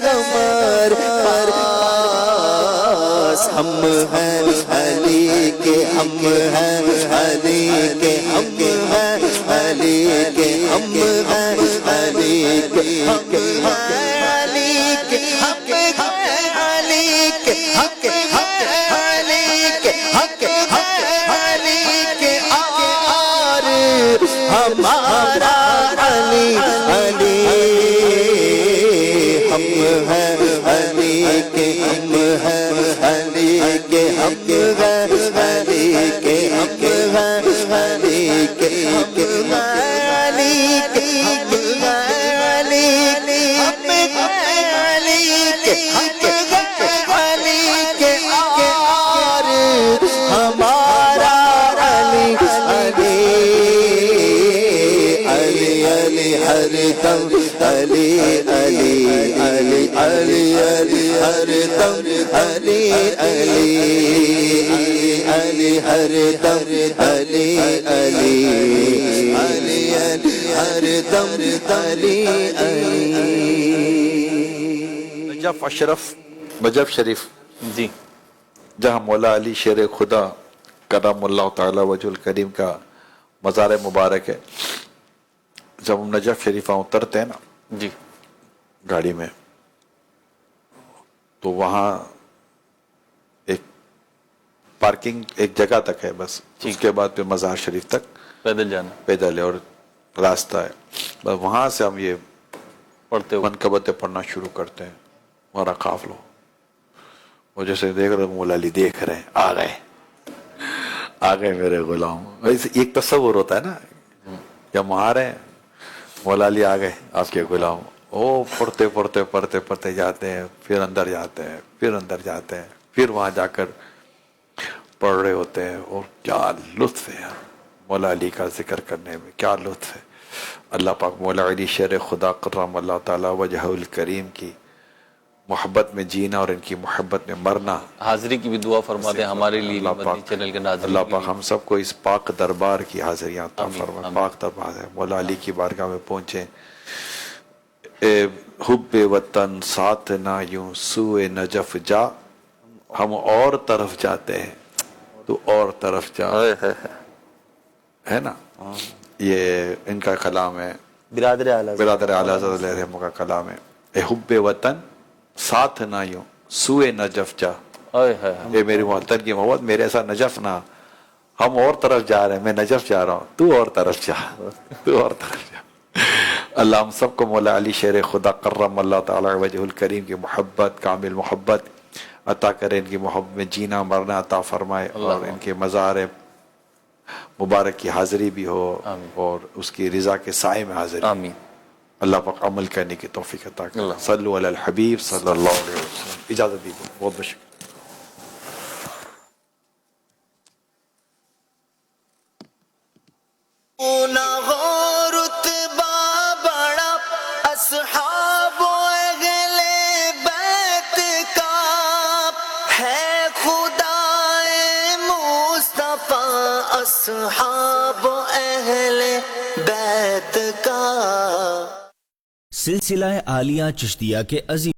ہمارے پاس. ہم ہیں علی کے، ہم ہیں علی کے، ہم ہیں علی کے، ہم ہیں علی کے، ہم ہیں علی کے، حق ہے علی کے، حق ہے علی کے، حق ہے علی کے، اور ہمارا علی علی. ہم ہیں علی کے، ہم ہیں علی کے، حق ہے علی کے، حق ہے علی کے، حق ہے علی کے، حق ہے علی کے، حق ہے علی کے، حق ہے علی کے، اور ہمارا علی علی علی علی ہر دم علی علی علی علی علی ہر دم علی علی علی ہر دم علی علی علی علی ہر دم علی علی. نجف شریف جی جہاں مولا علی شیر خدا کرم اللہ تعالی وجہ الکریم کا مزار مبارک ہے. جب ہم نجف شریف اترتے ہیں نا جی گاڑی میں، تو وہاں ایک پارکنگ ایک جگہ تک ہے بس، اس کے بعد پھر مزار شریف تک پیدل جانا، پیدل ہے اور راستہ ہے، بس وہاں سے ہم یہ پڑھتے ہوئے منقبتیں پڑھنا شروع کرتے ہیں. ہمارا قافلہ وہ جیسے دیکھ رہے مولا علی دیکھ رہے ہیں، آ گئے میرے غلام. ایک تصور ہوتا ہے نا کہ ہم آ رہے ہیں، مولا علی آ گئے آپ کے غلام. وہ پڑھتے پڑھتے پڑھتے پڑھتے جاتے ہیں، پھر اندر جاتے ہیں، پھر اندر جاتے ہیں، پھر وہاں جا کر پڑھ رہے ہوتے ہیں. اور کیا لطف ہے مولا علی کا ذکر کرنے میں، کیا لطف ہے. اللہ پاک مولا علی شیر خدا کرم اللہ تعالیٰ وجہ الکریم کی محبت میں جینا اور ان کی محبت میں مرنا. حاضری کی بھی دعا فرما دیں ہمارے لیے بھی، اللہ مدنی پاک چینل کے ناظرین اللہ کے پاک لیے. ہم سب کو اس پاک دربار کی حاضریاں عطا آمین، فرمائے. آمین. پاک دربار ہے، مولا علی کی بارگاہ میں پہنچیں. اے حب وطن ساتھ نہ یوں سوئے نجف جا، ہم اور طرف جاتے ہیں تو اور طرف جا، ہے نا. یہ ان کا کلام ہے، برادر اعلیٰ برادر اعلیٰ حضرت علیہ الرحمہ کا کلام ہے. اے حب وطن ساتھ نہ یوں سوئے نجف جا، اے میری وطن کی محبت میرے ایسا نجف نہ، ہم اور طرف جا رہے ہیں، میں نجف جا رہا ہوں، تو اور طرف جا، تو اور طرف جا. اللہ ہم سب کو مولا علی شیر خدا کرم اللہ تعالی وجہ الکریم کی محبت، کامل محبت عطا کرے، ان کی محبت میں جینا مرنا عطا فرمائے، اور ان کے مزار مبارک کی حاضری بھی ہو اور اس کی رضا کے سائے میں حاضری. آمین. اللہ پاک عمل کرنے کی توفیق عطا کرے. صلو علی الحبیب صلی اللہ علیہ وسلم. اجازت دیجیے، بہت بہت شکریہ. نہ ہو رتبہ بڑا اصحاب اہل بیت کا، ہے خدا مصطفیٰ اصحاب اہل بیت کا. سلسلہ عالیہ چشتیہ کے عظیم